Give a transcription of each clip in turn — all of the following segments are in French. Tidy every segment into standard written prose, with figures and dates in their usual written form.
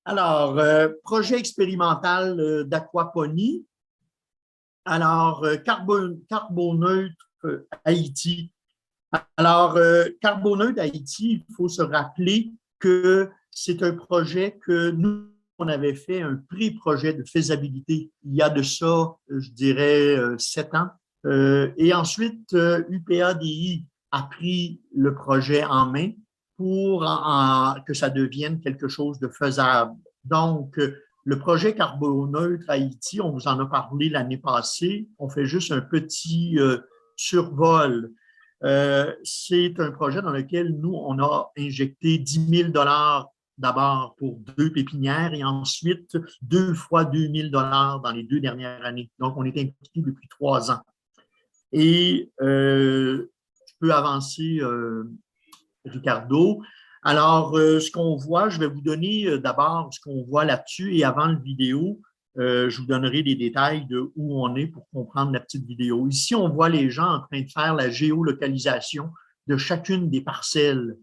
Alors, projet expérimental d'aquaponie. Alors, carboneutre Haïti. Alors, carboneutre Haïti, il faut se rappeler que c'est un projet que nous, on avait fait un pré-projet de faisabilité il y a de ça, je dirais, 7 ans. Et ensuite, UPADI a pris le projet en main pour que ça devienne quelque chose de faisable. Donc, le projet Carboneutre Haïti, on vous en a parlé l'année passée. On fait juste un petit survol. C'est un projet dans lequel nous, on a injecté 10 000 d'abord pour 2 pépinières et ensuite 2 fois 2 000 dans les 2 dernières années. Donc, on est impliqué depuis 3 ans. Et je peux avancer, Ricardo. Alors, ce qu'on voit, je vais vous donner d'abord ce qu'on voit là-dessus et avant le vidéo, je vous donnerai des détails de où on est pour comprendre la petite vidéo. Ici, on voit les gens en train de faire la géolocalisation de chacune des parcelles.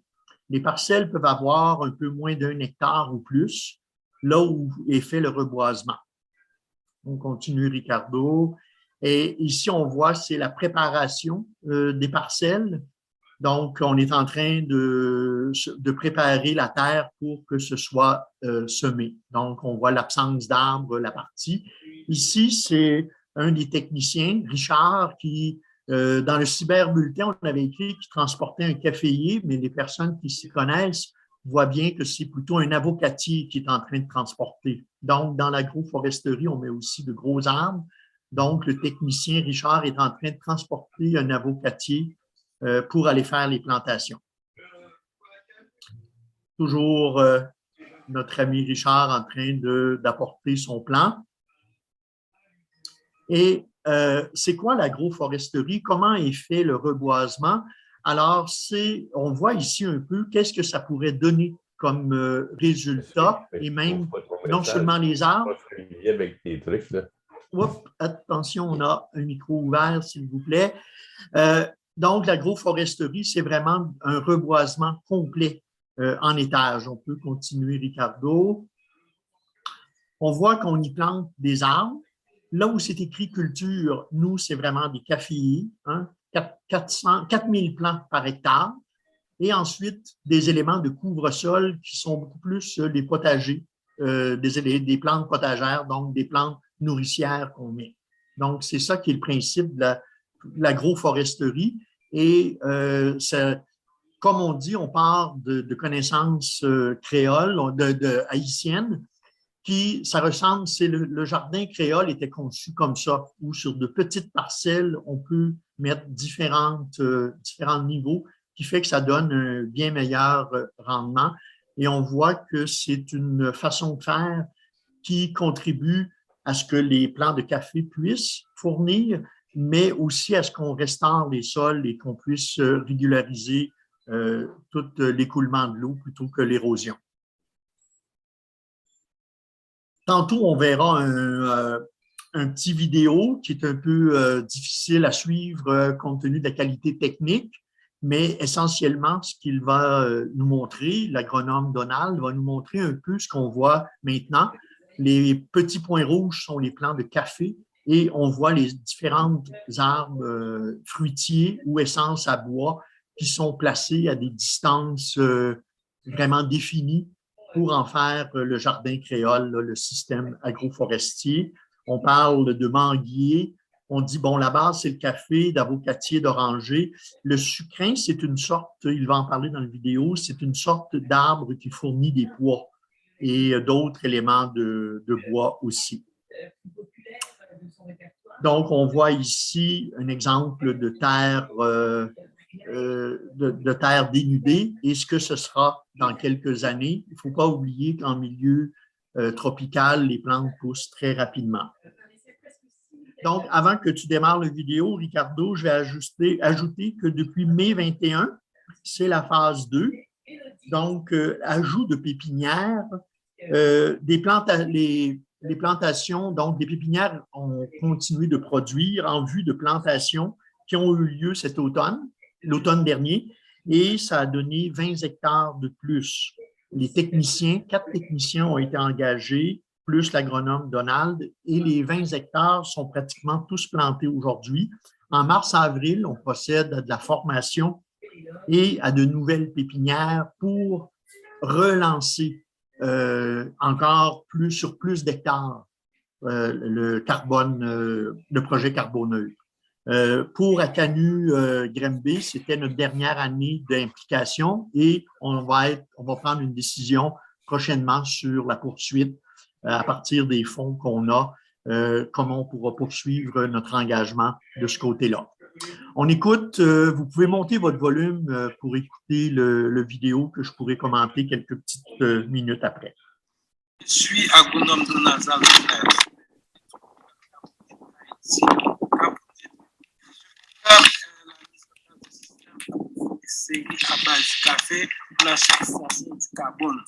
Les parcelles peuvent avoir un peu moins d'1 hectare ou plus, là où est fait le reboisement. On continue, Ricardo. Et ici, on voit, c'est la préparation des parcelles. Donc, on est en train de préparer la terre pour que ce soit semé. Donc, on voit l'absence d'arbres, la partie. Ici, c'est un des techniciens, Richard, qui, dans le cyberbulletin, on avait écrit qu'il transportait un caféier, mais les personnes qui s'y connaissent voient bien que c'est plutôt un avocatier qui est en train de transporter. Donc, dans l'agroforesterie, on met aussi de gros arbres. Donc, le technicien Richard est en train de transporter un avocatier pour aller faire les plantations. Toujours notre ami Richard en train d'apporter son plan. Et c'est quoi l'agroforesterie? Comment est fait le reboisement? Alors, on voit ici un peu qu'est-ce que ça pourrait donner comme résultat, et même non seulement les arbres. Oups, attention, on a un micro ouvert, s'il vous plaît. Donc, l'agroforesterie, c'est vraiment un reboisement complet en étage. On peut continuer, Ricardo. On voit qu'on y plante des arbres. Là où c'est écrit culture, nous, c'est vraiment des caféiers, hein, 4000 plants par hectare. Et ensuite, des éléments de couvre-sol qui sont beaucoup plus des potagers, des plantes potagères, donc des plantes nourricières qu'on met. Donc, c'est ça qui est le principe de l'agroforesterie. Et comme on dit, on part de connaissances créoles, haïtiennes, ça ressemble, le jardin créole était conçu comme ça, où sur de petites parcelles, on peut mettre différents niveaux, qui fait que ça donne un bien meilleur rendement. Et on voit que c'est une façon de faire qui contribue à ce que les plants de café puissent fournir, mais aussi à ce qu'on restaure les sols et qu'on puisse régulariser tout l'écoulement de l'eau plutôt que l'érosion. Tantôt, on verra un petit vidéo qui est un peu difficile à suivre compte tenu de la qualité technique, mais essentiellement, ce qu'il va nous montrer, l'agronome Donald va nous montrer un peu ce qu'on voit maintenant. Les petits points rouges sont les plants de café et on voit les différents arbres fruitiers ou essences à bois qui sont placés à des distances vraiment définies pour en faire le jardin créole, le système agroforestier. On parle de manguier. On dit, bon, la base, c'est le café, d'avocatier, d'oranger. Le sucrin, c'est une sorte, il va en parler dans la vidéo, c'est une sorte d'arbre qui fournit des pois et d'autres éléments de bois aussi. Donc, on voit ici un exemple de terre, de terre dénudée et ce que ce sera dans quelques années. Il ne faut pas oublier qu'en milieu tropical, les plantes poussent très rapidement. Donc, avant que tu démarres la vidéo, Ricardo, je vais ajouter que depuis mai 21, c'est la phase 2. Donc, ajout de pépinières, les plantations, donc des pépinières ont continué de produire en vue de plantations qui ont eu lieu cet automne, l'automne dernier, et ça a donné 20 hectares de plus. les techniciens, 4 techniciens ont été engagés, plus l'agronome Donald, et les 20 hectares sont pratiquement tous plantés aujourd'hui. En mars-avril, on procède à de la formation et à de nouvelles pépinières pour relancer encore plus sur plus d'hectares le projet carboneutre. Pour Acanu Grimby, c'était notre dernière année d'implication et on va prendre une décision prochainement sur la poursuite à partir des fonds qu'on a, comment on pourra poursuivre notre engagement de ce côté-là. On écoute, vous pouvez monter votre volume pour écouter le vidéo que je pourrai commenter quelques petites minutes après. Je suis agronome de Nazareth. C'est à base du café pour la fixation du carbone.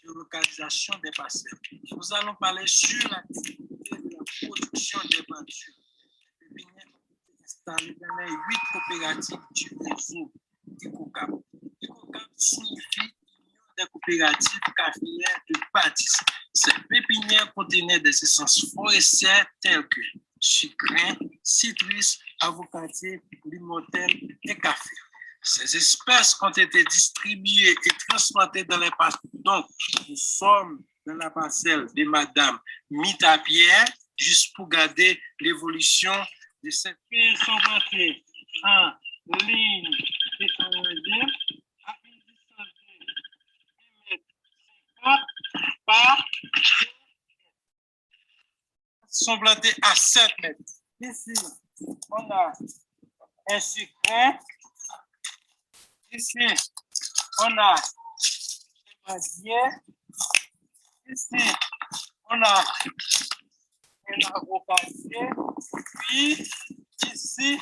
Localisation des parcelles. Nous allons parler sur l'activité de la production des peintures. Les pépinières ont été installées dans les 8 coopératives du réseau ICOCAP. ICOCAP signifie Union des coopératives caféières de Bâtisse. Ces pépinières contenaient des essences forestières telles que sucrins, citrus, avocatier, limotel et café. Ces espèces ont été distribuées et transplantées dans les parcelles. Donc, nous sommes dans la parcelle de Madame Mita Pierre, juste pour garder l'évolution de cette pierre sont plantées en ligne et en ligne à une distance de 1,50 m par sont plantées à 7 mètres. Ici, on a un sucre. Ici, on a un bière. Ici, on a un avocatier. Puis, ici,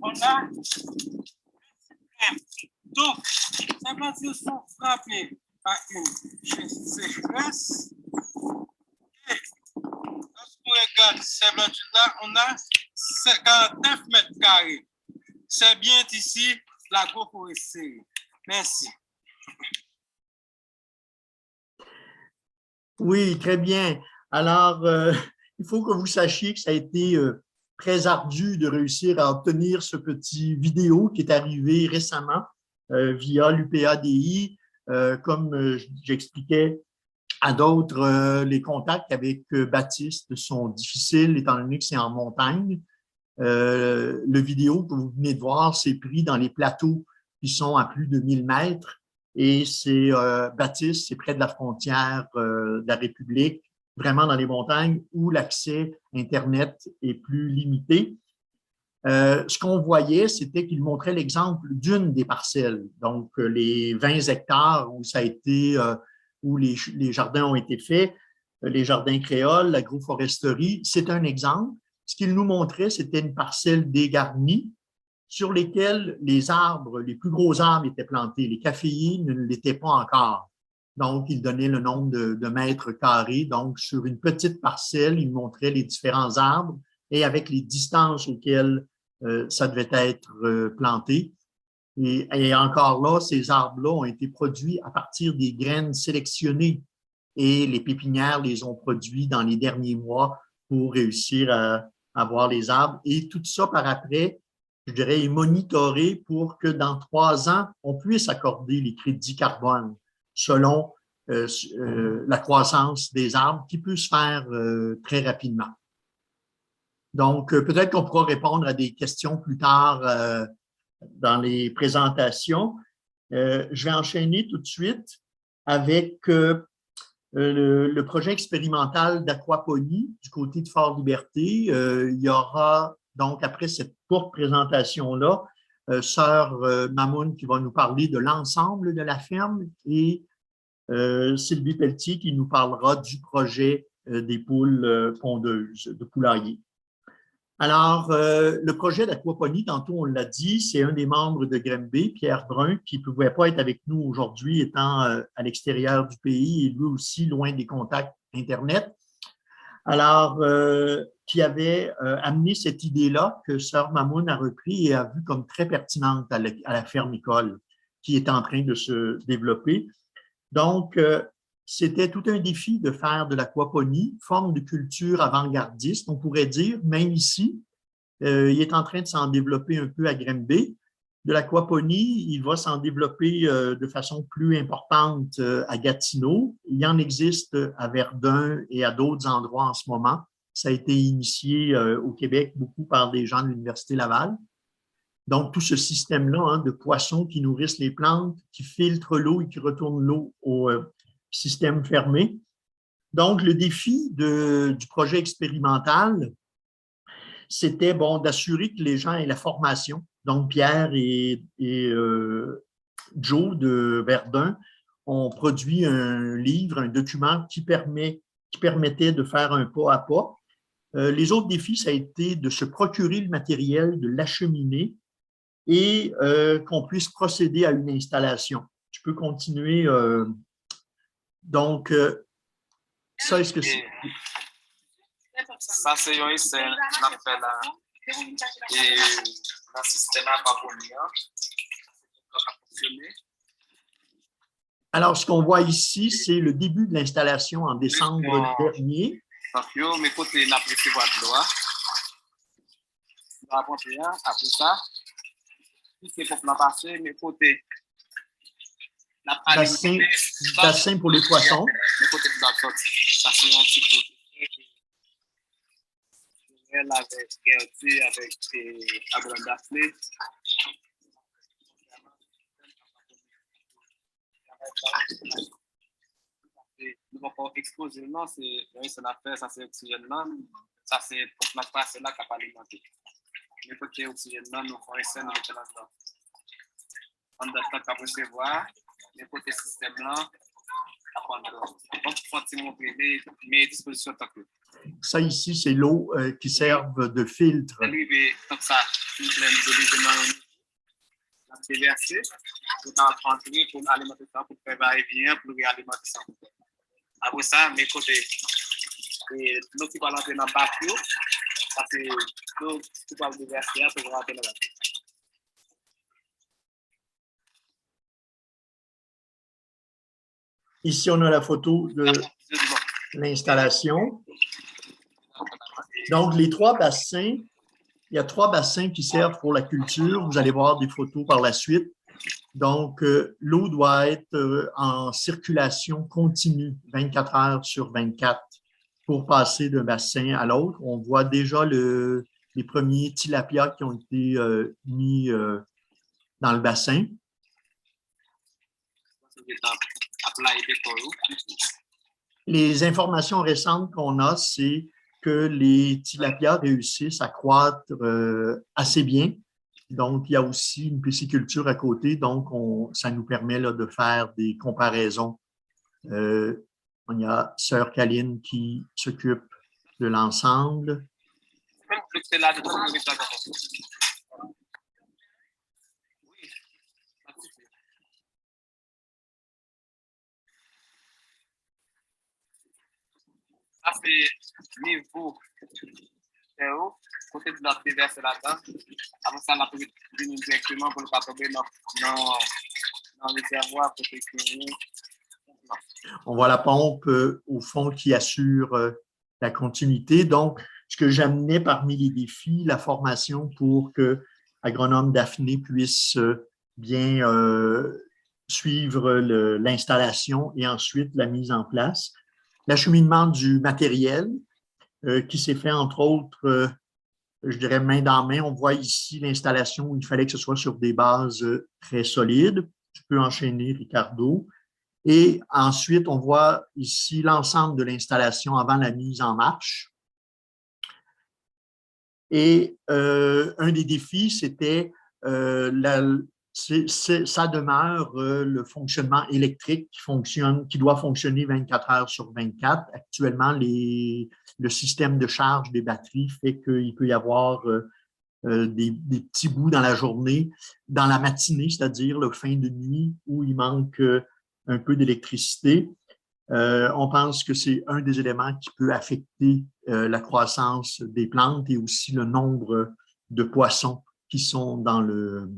on a un cyprès. Donc, ces matières sont frappées par une sécheresse. Et lorsqu'on regarde ces matières-là, on a 59 mètres carrés. C'est bien ici l'agroforesterie. Merci. Oui, très bien. Alors, il faut que vous sachiez que ça a été très ardu de réussir à obtenir ce petit vidéo qui est arrivé récemment via l'UPADI. Comme j'expliquais à d'autres, les contacts avec Baptiste sont difficiles étant donné que c'est en montagne. Le vidéo que vous venez de voir, c'est pris dans les plateaux qui sont à plus de 1000 mètres et c'est Baptiste, c'est près de la frontière de la République, vraiment dans les montagnes où l'accès Internet est plus limité. Ce qu'on voyait, c'était qu'il montrait l'exemple d'une des parcelles, donc les 20 hectares où ça a été, où les jardins ont été faits, les jardins créoles, l'agroforesterie, c'est un exemple. Ce qu'il nous montrait, c'était une parcelle dégarnie sur lesquelles les arbres, les plus gros arbres étaient plantés. Les caféiers ne l'étaient pas encore. Donc, il donnait le nombre de mètres carrés. Donc, sur une petite parcelle, il montrait les différents arbres et avec les distances auxquelles ça devait être planté. Et encore là, ces arbres-là ont été produits à partir des graines sélectionnées et les pépinières les ont produits dans les derniers mois pour réussir à avoir les arbres. Et tout ça par après, je dirais, est monitoré pour que dans 3 ans, on puisse accorder les crédits carbone selon la croissance des arbres qui peut se faire très rapidement. Donc, peut-être qu'on pourra répondre à des questions plus tard dans les présentations. Je vais enchaîner tout de suite avec le projet expérimental d'aquaponie du côté de Fort-Liberté. Il y aura donc, après cette courte présentation-là, Sœur Mamoun qui va nous parler de l'ensemble de la ferme et Sylvie Pelletier qui nous parlera du projet des poules pondeuses, de poulailler. Alors, le projet d'aquaponie, tantôt on l'a dit, c'est un des membres de Grimby, Pierre Brun, qui ne pouvait pas être avec nous aujourd'hui, étant à l'extérieur du pays et lui aussi loin des contacts Internet. Alors, qui avait amené cette idée-là que Sœur Mamoun a repris et a vu comme très pertinente à la ferme-école qui est en train de se développer. Donc, c'était tout un défi de faire de l'aquaponie, forme de culture avant-gardiste, on pourrait dire, même ici. Il est en train de s'en développer un peu à Granby. De l'aquaponie, il va s'en développer de façon plus importante à Gatineau. Il y en existe à Verdun et à d'autres endroits en ce moment. Ça a été initié au Québec beaucoup par des gens de l'Université Laval. Donc, tout ce système-là hein, de poissons qui nourrissent les plantes, qui filtrent l'eau et qui retournent l'eau au système fermé. Donc, le défi du projet expérimental, c'était bon, d'assurer que les gens aient la formation. Donc, Pierre et Joe de Verdun ont produit un livre, un document qui permettait de faire un pas à pas. Les autres défis, ça a été de se procurer le matériel, de l'acheminer et qu'on puisse procéder à une installation. Tu peux continuer. Donc, ça, est-ce que c'est… Ça, c'est une scène qu'on appelle le système aquaponien. Alors, ce qu'on voit ici, c'est le début de l'installation en décembre dernier. Donc, mes côtés, la précision de l'eau. Après ça, c'est pour la passer, mes côtés. Bassin pour les poissons. Mes côtés de la sortie. Ça, c'est un petit peu. Avec Gertie, avec Agrandaflé. Nous ne pas exposer, non, c'est l'affaire, ça c'est oxygène, ça c'est pour la passer là qui a alimenté. Mais côté oxygène, nous faisons un scène de là-dedans. On doit pas recevoir, mais côté système là, donc, faut montrer mes dispositions. Ça ici, c'est l'eau qui sert de filtre. Comme ça, la déverser, pour rentrer, pour alimenter ça, pour faire va-et-vient, pour réalimenter ça. Après ça, mes côtés, l'eau qui va rentrer dans le bateau, ça c'est l'eau qui va déverser pour rentrer dans le bateau. Ici, on a la photo de l'installation. Donc, les trois bassins, il y a trois bassins qui servent pour la culture. Vous allez voir des photos par la suite. Donc, l'eau doit être en circulation continue 24 heures sur 24 pour passer d'un bassin à l'autre. On voit déjà les premiers tilapias qui ont été mis dans le bassin. Les informations récentes qu'on a, c'est que les tilapias réussissent à croître assez bien. Donc, il y a aussi une pisciculture à côté, donc ça nous permet là, de faire des comparaisons. Il y a Sœur Caline qui s'occupe de l'ensemble. Ça, c'est niveau haut, côté de la déverser là-dedans. Après ça, on a pu venir directement pour ne pas tomber dans le réservoir pour sécuriser. On voit la pompe au fond qui assure la continuité. Donc, ce que j'amenais parmi les défis, la formation pour que Agronome Daphné puisse bien suivre l'installation et ensuite la mise en place. L'acheminement du matériel qui s'est fait, entre autres, je dirais main dans main. On voit ici l'installation où il fallait que ce soit sur des bases très solides. Tu peux enchaîner, Ricardo. Et ensuite, on voit ici l'ensemble de l'installation avant la mise en marche. Et un des défis, c'était ça demeure le fonctionnement électrique qui doit fonctionner 24 heures sur 24. Actuellement, le système de charge des batteries fait qu'il peut y avoir des petits bouts dans la journée, dans la matinée, c'est-à-dire la fin de nuit, où il manque un peu d'électricité. On pense que c'est un des éléments qui peut affecter la croissance des plantes et aussi le nombre de poissons qui sont dans le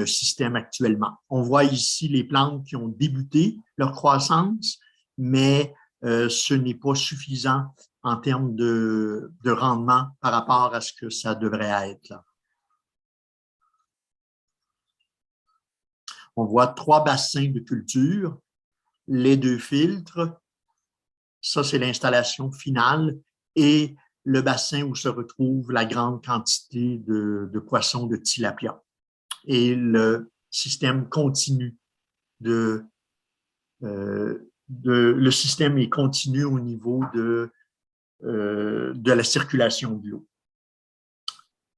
système actuellement. On voit ici les plantes qui ont débuté leur croissance, mais ce n'est pas suffisant en termes de rendement par rapport à ce que ça devrait être là. On voit 3 bassins de culture, les 2 filtres, ça c'est l'installation finale, et le bassin où se retrouve la grande quantité de poissons de tilapia. Et le système continu le système est continu au niveau de la circulation de l'eau.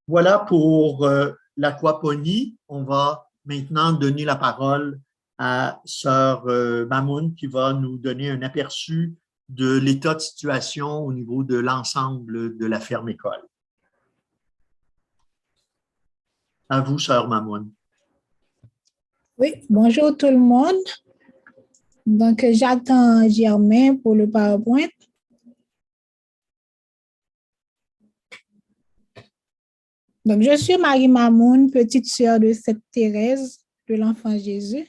Voilà pour l'aquaponie. On va maintenant donner la parole à Sœur Mamoun qui va nous donner un aperçu de l'état de situation au niveau de l'ensemble de la ferme-école. À vous, Sœur Mamoun. Oui, bonjour tout le monde. Donc, j'attends Germain pour le PowerPoint. Donc, je suis Marie Mamoun, petite sœur de Sainte Thérèse de l'Enfant Jésus.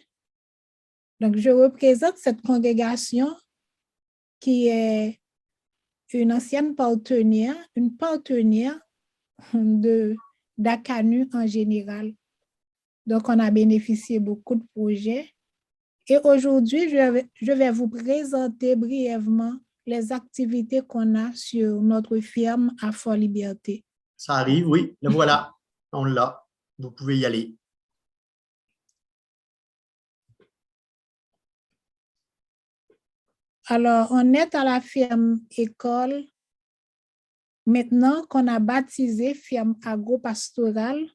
Donc, je représente cette congrégation qui est une ancienne partenaire, une partenaire d'ACANU en général. Donc, on a bénéficié beaucoup de projets. Et aujourd'hui, je vais vous présenter brièvement les activités qu'on a sur notre ferme à Fort-Liberté. Ça arrive, oui. Le voilà. On l'a. Vous pouvez y aller. Alors, on est à la ferme école. Maintenant qu'on a baptisé ferme agro-pastorale,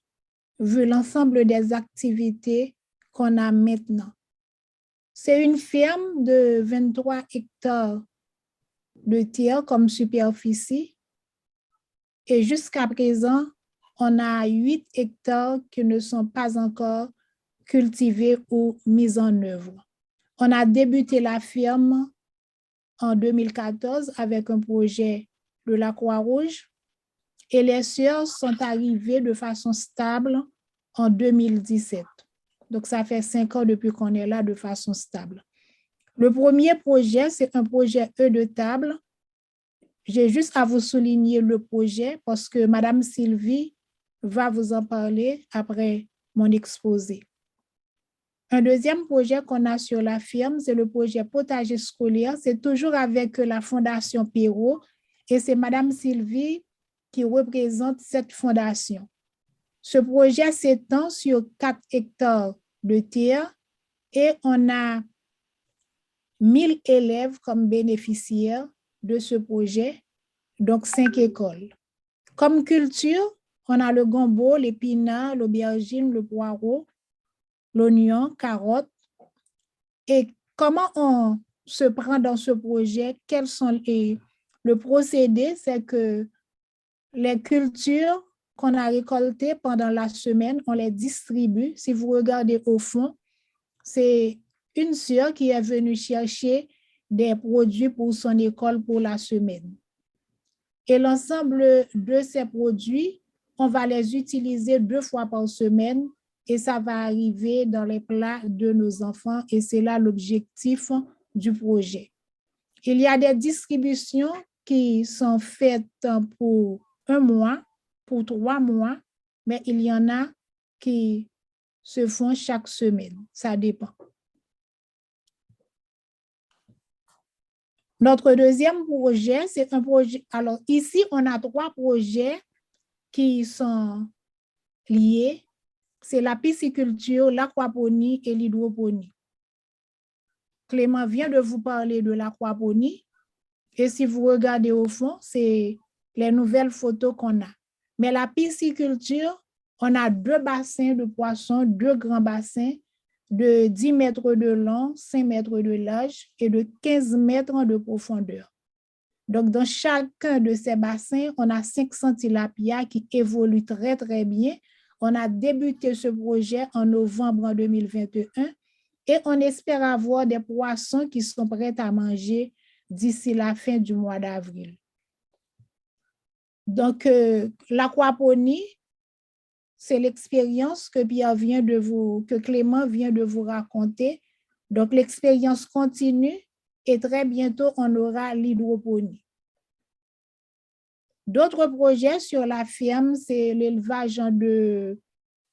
vu l'ensemble des activités qu'on a maintenant. C'est une ferme de 23 hectares de terre comme superficie. Et jusqu'à présent, on a 8 hectares qui ne sont pas encore cultivés ou mis en œuvre. On a débuté la ferme en 2014 avec un projet de la Croix-Rouge et les sœurs sont arrivées de façon stable en 2017. Donc, ça fait 5 ans depuis qu'on est là de façon stable. Le premier projet, c'est un projet œufs de table. J'ai juste à vous souligner le projet parce que Madame Sylvie va vous en parler après mon exposé. Un deuxième projet qu'on a sur la ferme, c'est le projet potager scolaire. C'est toujours avec la Fondation Perrault et c'est Madame Sylvie qui représente cette fondation. Ce projet s'étend sur 4 hectares de terre et on a 1000 élèves comme bénéficiaires de ce projet, donc 5 écoles. Comme culture, on a le gombo, l'épinard, l'aubergine, le poireau, l'oignon, carotte. Et comment on se prend dans ce projet? Quels sont le procédé? C'est que les cultures qu'on a récoltées pendant la semaine, on les distribue. Si vous regardez au fond, c'est une sœur qui est venue chercher des produits pour son école pour la semaine. Et l'ensemble de ces produits, on va les utiliser 2 fois par semaine et ça va arriver dans les plats de nos enfants et c'est là l'objectif du projet. Il y a des distributions qui sont faites pour 1 mois, pour 3 mois, mais il y en a qui se font chaque semaine. Ça dépend. Notre deuxième projet, c'est un projet. Alors, ici, on a 3 projets qui sont liés. C'est la pisciculture, l'aquaponie et l'hydroponie. Clément vient de vous parler de l'aquaponie. Et si vous regardez au fond, c'est les nouvelles photos qu'on a. Mais la pisciculture, on a 2 bassins de poissons, 2 grands bassins de 10 mètres de long, 5 mètres de large et de 15 mètres de profondeur. Donc, dans chacun de ces bassins, on a 500 tilapia qui évoluent très, très bien. On a débuté ce projet en novembre 2021 Et on espère avoir des poissons qui sont prêts à manger d'ici la fin du mois d'avril. Donc, l'aquaponie, c'est l'expérience que Clément vient de vous raconter. Donc, l'expérience continue et très bientôt, on aura l'hydroponie. D'autres projets sur la ferme, c'est l'élevage de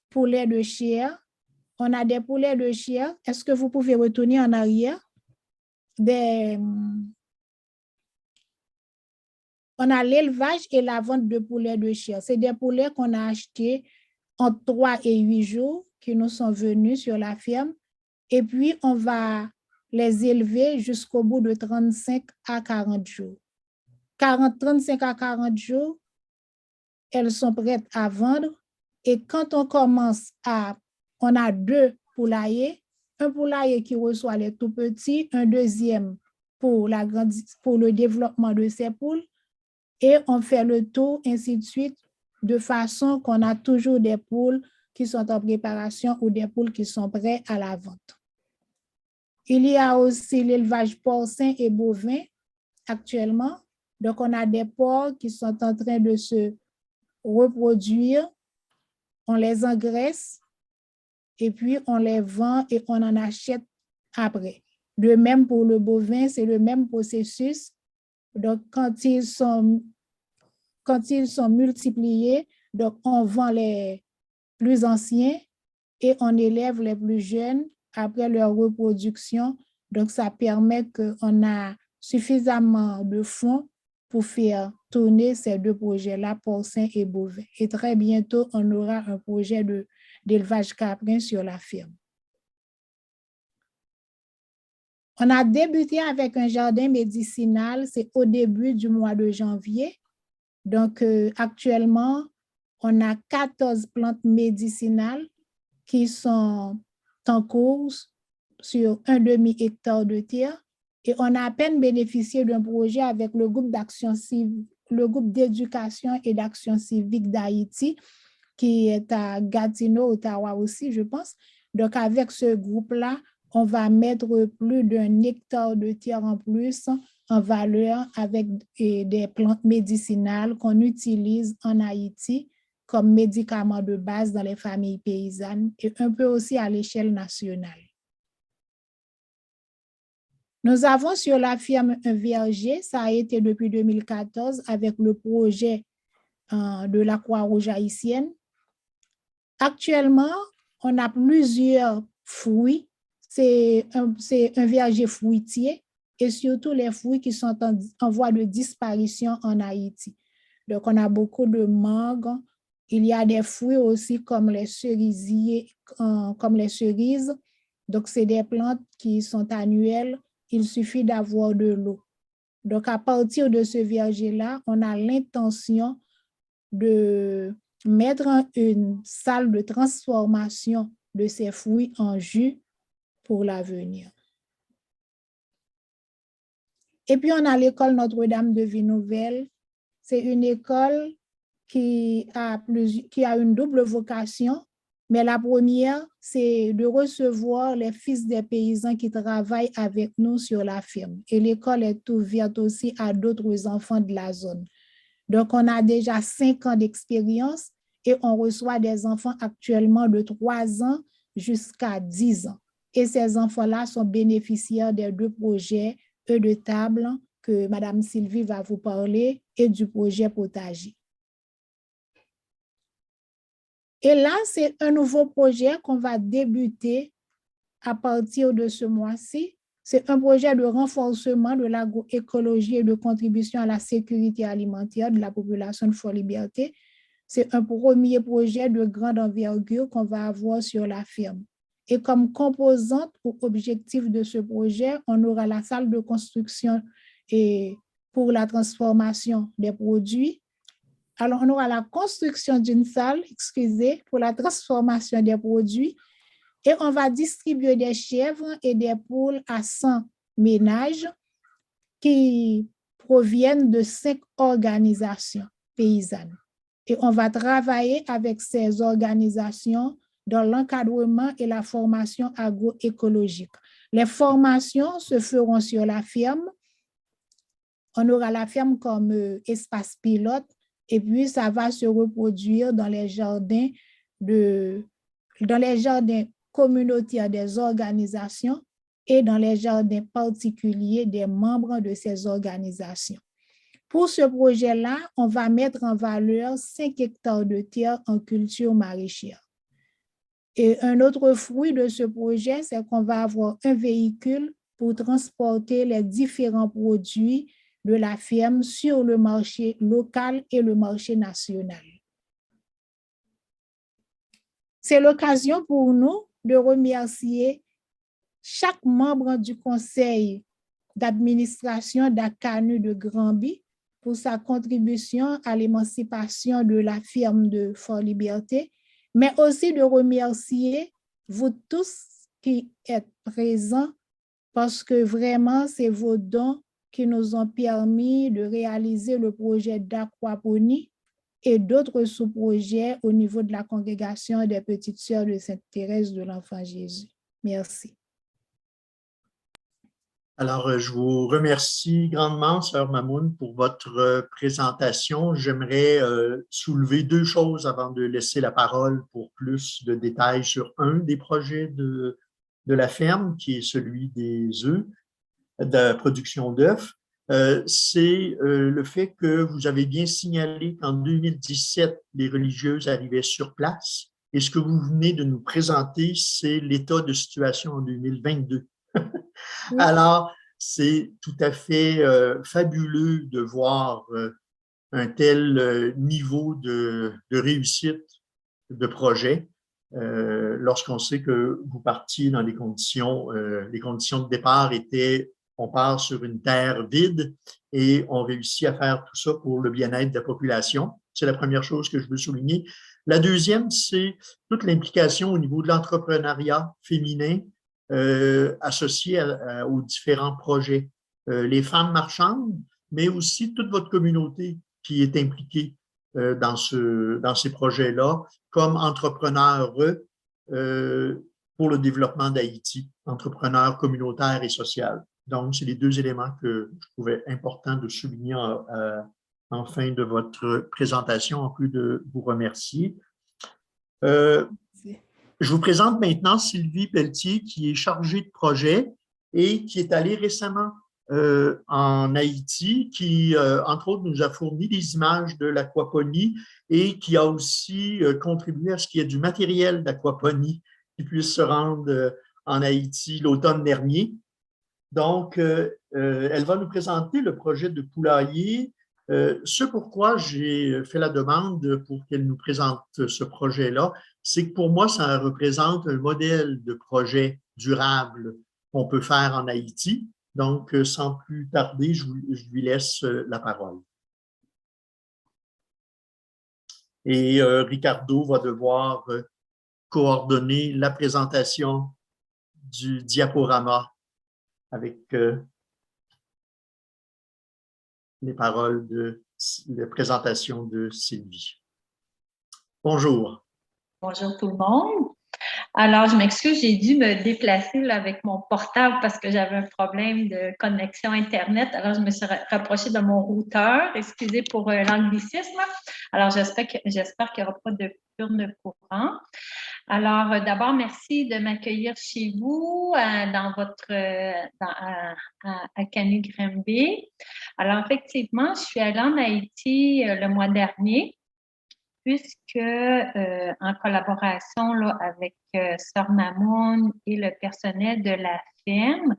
poulets de chair. On a des poulets de chair. Est-ce que vous pouvez retourner en arrière? On a l'élevage et la vente de poulets de chair. C'est des poulets qu'on a achetés entre 3 et 8 jours qui nous sont venus sur la ferme. Et puis, on va les élever jusqu'au bout de 35 à 40 jours. 35 à 40 jours, elles sont prêtes à vendre. Et quand on commence on a 2 poulaillers, un poulailler qui reçoit les tout petits, un deuxième pour le développement de ces poules, et on fait le tour, ainsi de suite, de façon qu'on a toujours des poules qui sont en préparation ou des poules qui sont prêtes à la vente. Il y a aussi l'élevage porcin et bovin actuellement. Donc, on a des porcs qui sont en train de se reproduire. On les engraisse et puis on les vend et on en achète après. De même pour le bovin, c'est le même processus. Donc, quand ils sont multipliés, donc on vend les plus anciens et on élève les plus jeunes après leur reproduction. Donc, ça permet qu'on a suffisamment de fonds pour faire tourner ces 2 projets-là, porcins et bovins. Et très bientôt, on aura un projet d'élevage caprin sur la ferme. On a débuté avec un jardin médicinal, c'est au début du mois de janvier. Donc, actuellement, on a 14 plantes médicinales qui sont en cours sur un demi-hectare de terre. Et on a à peine bénéficié d'un projet avec le groupe d'éducation et d'action civique d'Haïti, qui est à Gatineau, Ottawa aussi, je pense. Donc, avec ce groupe-là, on va mettre plus d'1 hectare de terre en plus en valeur avec des plantes médicinales qu'on utilise en Haïti comme médicaments de base dans les familles paysannes et un peu aussi à l'échelle nationale. Nous avons sur la ferme un verger, ça a été depuis 2014 avec le projet de la Croix-Rouge haïtienne. Actuellement, on a plusieurs fruits. C'est un verger fruitier et surtout les fruits qui sont en voie de disparition en Haïti. Donc, on a beaucoup de mangues. Il y a des fruits aussi comme les cerisiers, comme les cerises. Donc, c'est des plantes qui sont annuelles. Il suffit d'avoir de l'eau. Donc, à partir de ce verger-là, on a l'intention de mettre une salle de transformation de ces fruits en jus pour l'avenir. Et puis, on a l'école Notre-Dame de Vie-Nouvelle. C'est une école qui a une double vocation, mais la première, c'est de recevoir les fils des paysans qui travaillent avec nous sur la ferme. Et l'école est ouverte aussi à d'autres enfants de la zone. Donc, on a déjà 5 ans d'expérience et on reçoit des enfants actuellement de 3 ans jusqu'à 10 ans. Et ces enfants-là sont bénéficiaires des 2 projets de table que Mme Sylvie va vous parler et du projet potager. Et là, c'est un nouveau projet qu'on va débuter à partir de ce mois-ci. C'est un projet de renforcement de l'agroécologie et de contribution à la sécurité alimentaire de la population de Fort-Liberté. C'est un premier projet de grande envergure qu'on va avoir sur la ferme. Et comme composante ou objectif de ce projet, on aura la salle de construction et pour la transformation des produits. Alors, on aura la construction d'une salle, pour la transformation des produits et on va distribuer des chèvres et des poules à 100 ménages qui proviennent de 5 organisations paysannes. Et on va travailler avec ces organisations dans l'encadrement et la formation agroécologique. Les formations se feront sur la ferme. On aura la ferme comme espace pilote et puis ça va se reproduire dans les jardins communautaires des organisations et dans les jardins particuliers des membres de ces organisations. Pour ce projet-là, on va mettre en valeur 5 hectares de terre en culture maraîchère. Et un autre fruit de ce projet, c'est qu'on va avoir un véhicule pour transporter les différents produits de la ferme sur le marché local et le marché national. C'est l'occasion pour nous de remercier chaque membre du conseil d'administration d'ACANU de Granby pour sa contribution à l'émancipation de la ferme de Fort-Liberté, mais aussi de remercier vous tous qui êtes présents parce que vraiment, c'est vos dons qui nous ont permis de réaliser le projet d'aquaponie et d'autres sous-projets au niveau de la congrégation des Petites Sœurs de Sainte-Thérèse de l'Enfant Jésus. Merci. Alors, je vous remercie grandement, Sœur Mamoun, pour votre présentation. J'aimerais soulever 2 choses avant de laisser la parole pour plus de détails sur un des projets de la ferme, qui est celui des œufs, de production d'œufs. C'est le fait que vous avez bien signalé qu'en 2017, les religieuses arrivaient sur place. Et ce que vous venez de nous présenter, c'est l'état de situation en 2022. Oui. Alors, c'est tout à fait fabuleux de voir un tel niveau de réussite de projet lorsqu'on sait que vous partiez dans les conditions de départ étaient, on part sur une terre vide et on réussit à faire tout ça pour le bien-être de la population. C'est la première chose que je veux souligner. La deuxième, c'est toute l'implication au niveau de l'entrepreneuriat féminin associé aux différents projets. Les femmes marchandes, mais aussi toute votre communauté qui est impliquée dans ces projets-là comme entrepreneurs pour le développement d'Haïti, entrepreneurs communautaires et social. Donc, c'est les 2 éléments que je trouvais importants de souligner en fin de votre présentation, en plus de vous remercier. Je vous présente maintenant Sylvie Pelletier, qui est chargée de projet et qui est allée récemment en Haïti, qui, entre autres, nous a fourni des images de l'aquaponie et qui a aussi contribué à ce qu'il y ait du matériel d'aquaponie qui puisse se rendre en Haïti l'automne dernier. Donc, elle va nous présenter le projet de poulailler. Ce pourquoi j'ai fait la demande pour qu'elle nous présente ce projet-là, c'est que pour moi, ça représente un modèle de projet durable qu'on peut faire en Haïti. Donc, sans plus tarder, je lui laisse la parole. Et Ricardo va devoir coordonner la présentation du diaporama avec les paroles de la présentation de Sylvie. Bonjour. Bonjour tout le monde. Alors, je m'excuse, j'ai dû me déplacer là, avec mon portable parce que j'avais un problème de connexion Internet. Alors, je me suis rapprochée de mon routeur. Excusez pour l'anglicisme. Alors, j'espère qu'il n'y aura pas de coupure de courant. Alors, d'abord, merci de m'accueillir chez vous à Canu Granby. Alors, effectivement, je suis allée en Haïti le mois dernier, puisque en collaboration là, avec Sœur Mamoun et le personnel de la ferme,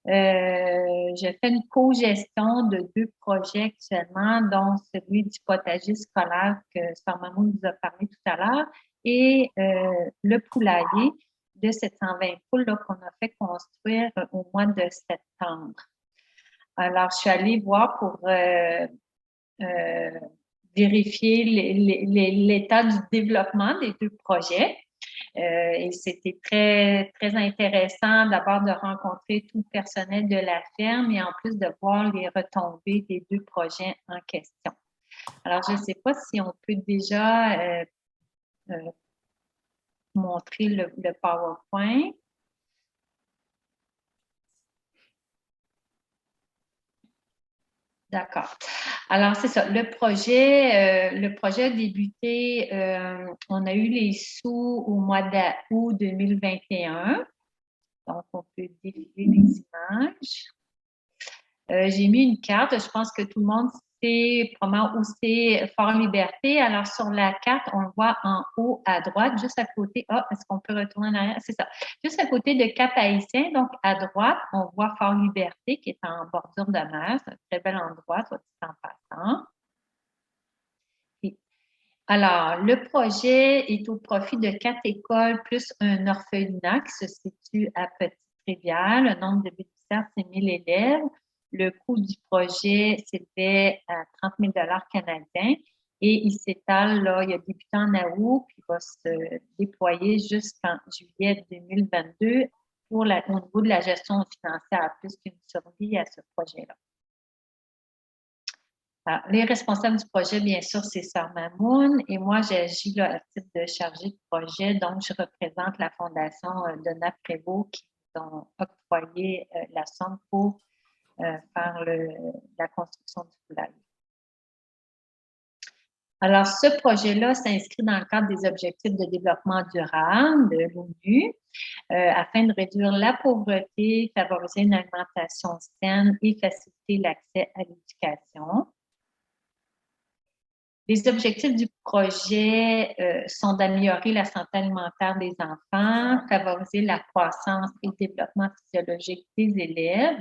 je fais une co-gestion de 2 projets actuellement, dont celui du potager scolaire que Sœur Mamoun vous a parlé tout à l'heure et le poulailler de 720 poules qu'on a fait construire au mois de septembre. Alors, je suis allée voir pour vérifier l'état du développement des 2 projets. Et c'était très, très intéressant d'abord de rencontrer tout le personnel de la ferme et en plus de voir les retombées des 2 projets en question. Alors, je ne sais pas si on peut déjà montrer le PowerPoint. D'accord. Alors, c'est ça. Le projet a débuté, on a eu les sous au mois d'août 2021. Donc, on peut défiler les images. J'ai mis une carte. Je pense que tout le monde sait comment où c'est Fort Liberté. Alors, sur la carte, on le voit en haut à droite, juste à côté. Ah, est-ce qu'on peut retourner en arrière? C'est ça. Juste à côté de Cap-Haïtien, donc à droite, on voit Fort Liberté qui est en bordure de mer. C'est un très bel endroit, soit dit en passant. Alors, le projet est au profit de 4 écoles plus un orphelinat qui se situe à Petite-Rivière. Le nombre de bénéficiaires, c'est 1000 élèves. Le coût du projet s'élevait à 30 000 canadiens et il s'étale, là, il a débuté en août, puis il va se déployer jusqu'en juillet 2022 au niveau de la gestion financière, plus qu'une survie à ce projet-là. Alors, les responsables du projet, bien sûr, c'est Sœur Mamoun et moi, j'agis là à titre de chargée de projet. Donc, je représente la Fondation Donna Prévost qui ont octroyé la somme pour faire la construction du poulailler. Alors, ce projet-là s'inscrit dans le cadre des objectifs de développement durable de l'ONU afin de réduire la pauvreté, favoriser une alimentation saine et faciliter l'accès à l'éducation. Les objectifs du projet sont d'améliorer la santé alimentaire des enfants, favoriser la croissance et le développement physiologique des élèves,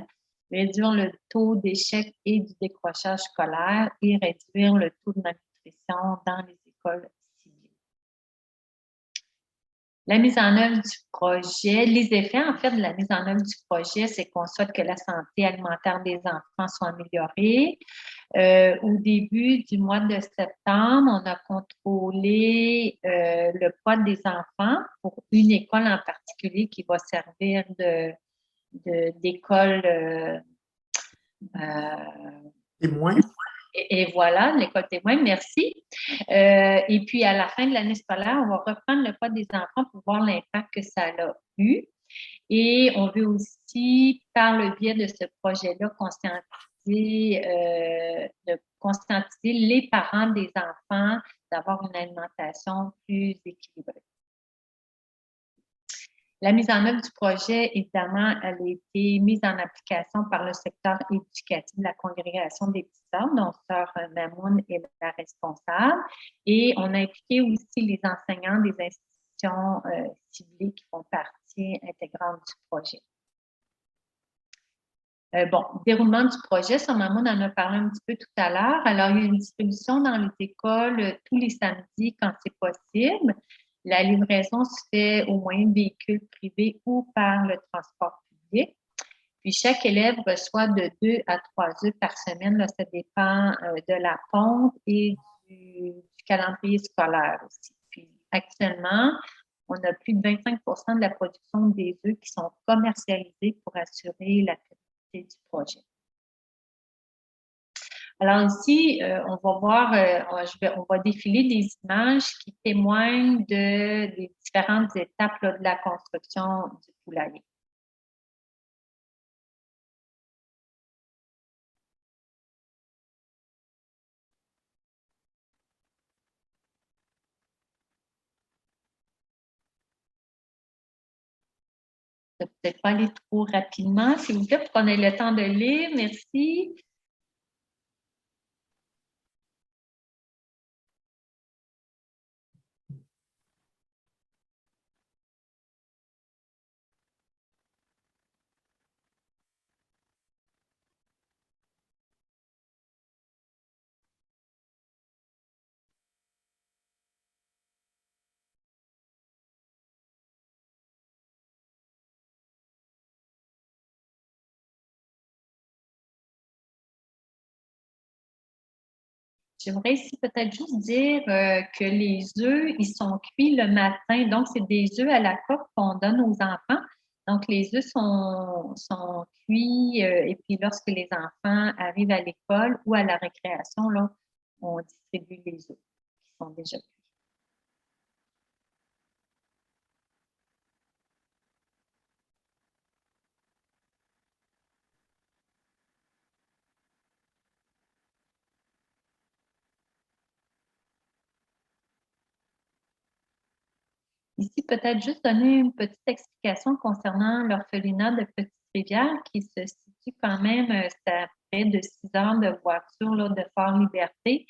réduire le taux d'échec et du décrochage scolaire et réduire le taux de malnutrition dans les écoles ciblées. La mise en œuvre du projet, les effets en fait de la mise en œuvre du projet, c'est qu'on souhaite que la santé alimentaire des enfants soit améliorée. Au début du mois de septembre, on a contrôlé le poids des enfants pour une école en particulier qui va servir d'école témoin. Et voilà, l'école témoin, merci. Et puis, à la fin de l'année scolaire, on va reprendre le poids des enfants pour voir l'impact que ça a eu. Et on veut aussi, par le biais de ce projet-là, conscientiser les parents des enfants d'avoir une alimentation plus équilibrée. La mise en œuvre du projet, évidemment, elle a été mise en application par le secteur éducatif de la congrégation des Petites Sœurs, dont Sœur Mamoun est la responsable. Et on a impliqué aussi les enseignants des institutions ciblées qui font partie intégrante du projet. Bon, déroulement du projet, Sœur Mamoun en a parlé un petit peu tout à l'heure. Alors, il y a une distribution dans les écoles tous les samedis quand c'est possible. La livraison se fait au moyen de véhicules privés ou par le transport public. Puis, chaque élève reçoit de 2 à 3 œufs par semaine. Là, ça dépend de la pompe et du calendrier scolaire aussi. Puis, actuellement, on a plus de 25 de la production des œufs qui sont commercialisés pour assurer la qualité du projet. Alors ici, on va voir, on va défiler des images qui témoignent des différentes étapes là, de la construction du poulailler. Je ne vais peut-être pas aller trop rapidement, s'il vous plaît, pour qu'on ait le temps de lire. Merci. J'aimerais ici peut-être juste dire que les œufs, ils sont cuits le matin. Donc, c'est des œufs à la coque qu'on donne aux enfants. Donc, les œufs sont cuits et puis lorsque les enfants arrivent à l'école ou à la récréation, là, on distribue les œufs qui sont déjà cuits. Ici, peut-être juste donner une petite explication concernant l'orphelinat de Petite-Rivière qui se situe quand même, c'est à près de 6 heures de voiture là, de Fort-Liberté.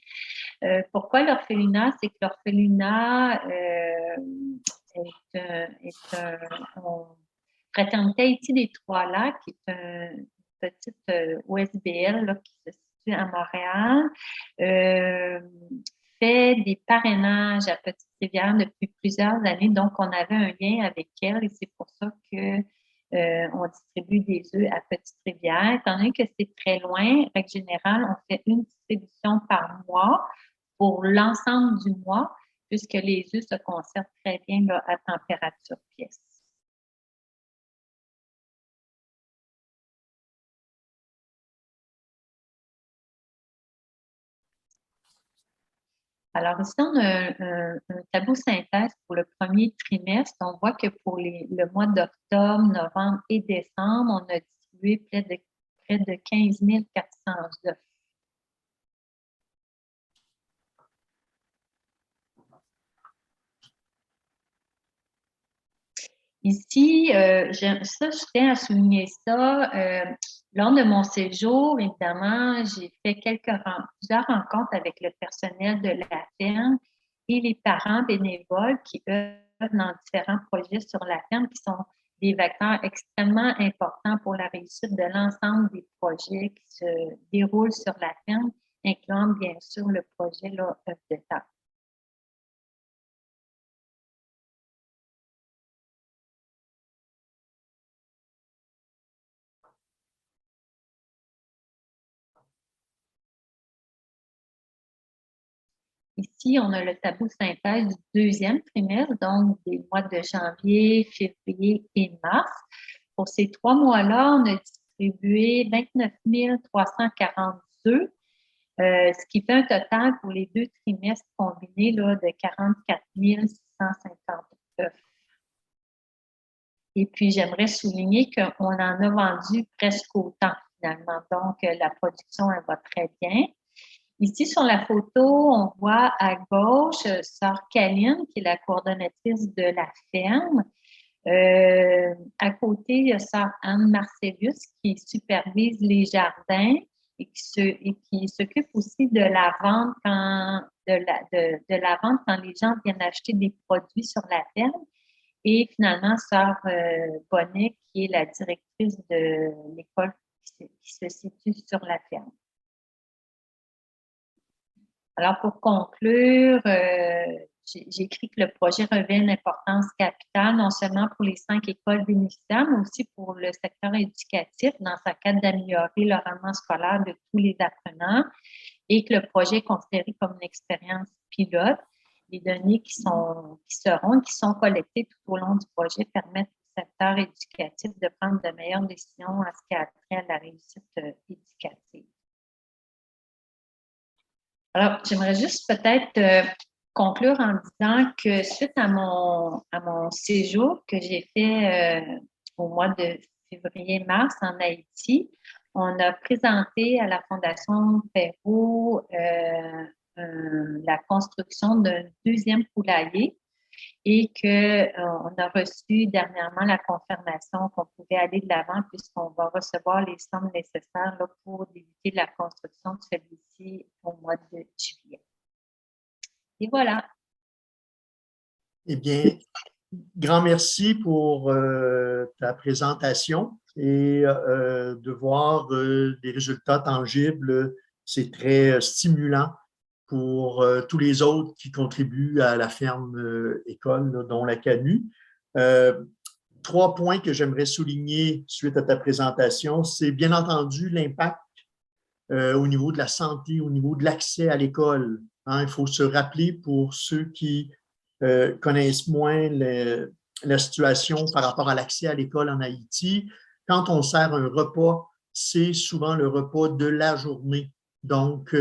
Pourquoi l'orphelinat? C'est que l'orphelinat est une fraternité Haïti des Trois-Lacs, qui est une petite OSBL là, qui se situe à Montréal. Fait des parrainages à Petite-Rivière depuis plusieurs années, donc on avait un lien avec elle et c'est pour ça que on distribue des œufs à Petite-Rivière. Étant donné que c'est très loin, en règle générale, on fait une distribution par mois pour l'ensemble du mois, puisque les œufs se conservent très bien là, à température pièce. Alors ici, on a un tableau synthèse pour le premier trimestre. On voit que pour le mois d'octobre, novembre et décembre, on a distribué près de 15 400 œufs. Ici, je tiens à souligner ça. Lors de mon séjour, évidemment, j'ai fait plusieurs rencontres avec le personnel de la ferme et les parents bénévoles qui œuvrent dans différents projets sur la ferme, qui sont des vecteurs extrêmement importants pour la réussite de l'ensemble des projets qui se déroulent sur la ferme, incluant bien sûr le projet là, œuf de terre. Ici, on a le tableau synthèse du deuxième trimestre, donc des mois de janvier, février et mars. Pour ces 3 mois-là, on a distribué 29 340 œufs, ce qui fait un total pour les 2 trimestres combinés là, de 44 650 œufs. Et puis, j'aimerais souligner qu'on en a vendu presque autant finalement. Donc, la production, elle va très bien. Ici, sur la photo, on voit à gauche Sœur Caline, qui est la coordonnatrice de la ferme. À côté, il y a Sœur Anne Marcellus qui supervise les jardins et qui s'occupe aussi de la vente de la vente quand les gens viennent acheter des produits sur la ferme. Et finalement, Sœur Bonnet, qui est la directrice de l'école qui se situe sur la ferme. Alors, pour conclure, j'ai écrit que le projet revêt une importance capitale, non seulement pour les 5 écoles bénéficiaires, mais aussi pour le secteur éducatif, dans sa quête d'améliorer le rendement scolaire de tous les apprenants, et que le projet est considéré comme une expérience pilote. Les données qui sont collectées tout au long du projet permettent au secteur éducatif de prendre de meilleures décisions à ce qui a trait à la réussite éducative. Alors, j'aimerais juste peut-être conclure en disant que suite à mon séjour que j'ai fait au mois de février-mars en Haïti, on a présenté à la Fondation Perrault la construction d'un 2e poulailler et qu'on a reçu dernièrement la confirmation qu'on pouvait aller de l'avant puisqu'on va recevoir les sommes nécessaires là, pour débuter la construction de celui-ci au mois de juillet. Et voilà. Eh bien, grand merci pour ta présentation et de voir des résultats tangibles. C'est très stimulant pour tous les autres qui contribuent à la ferme école, là, dont la CANU. 3 points que j'aimerais souligner suite à ta présentation, c'est bien entendu l'impact au niveau de la santé, au niveau de l'accès à l'école. Hein, il faut se rappeler pour ceux qui connaissent moins la situation par rapport à l'accès à l'école en Haïti. Quand on sert un repas, c'est souvent le repas de la journée. Donc,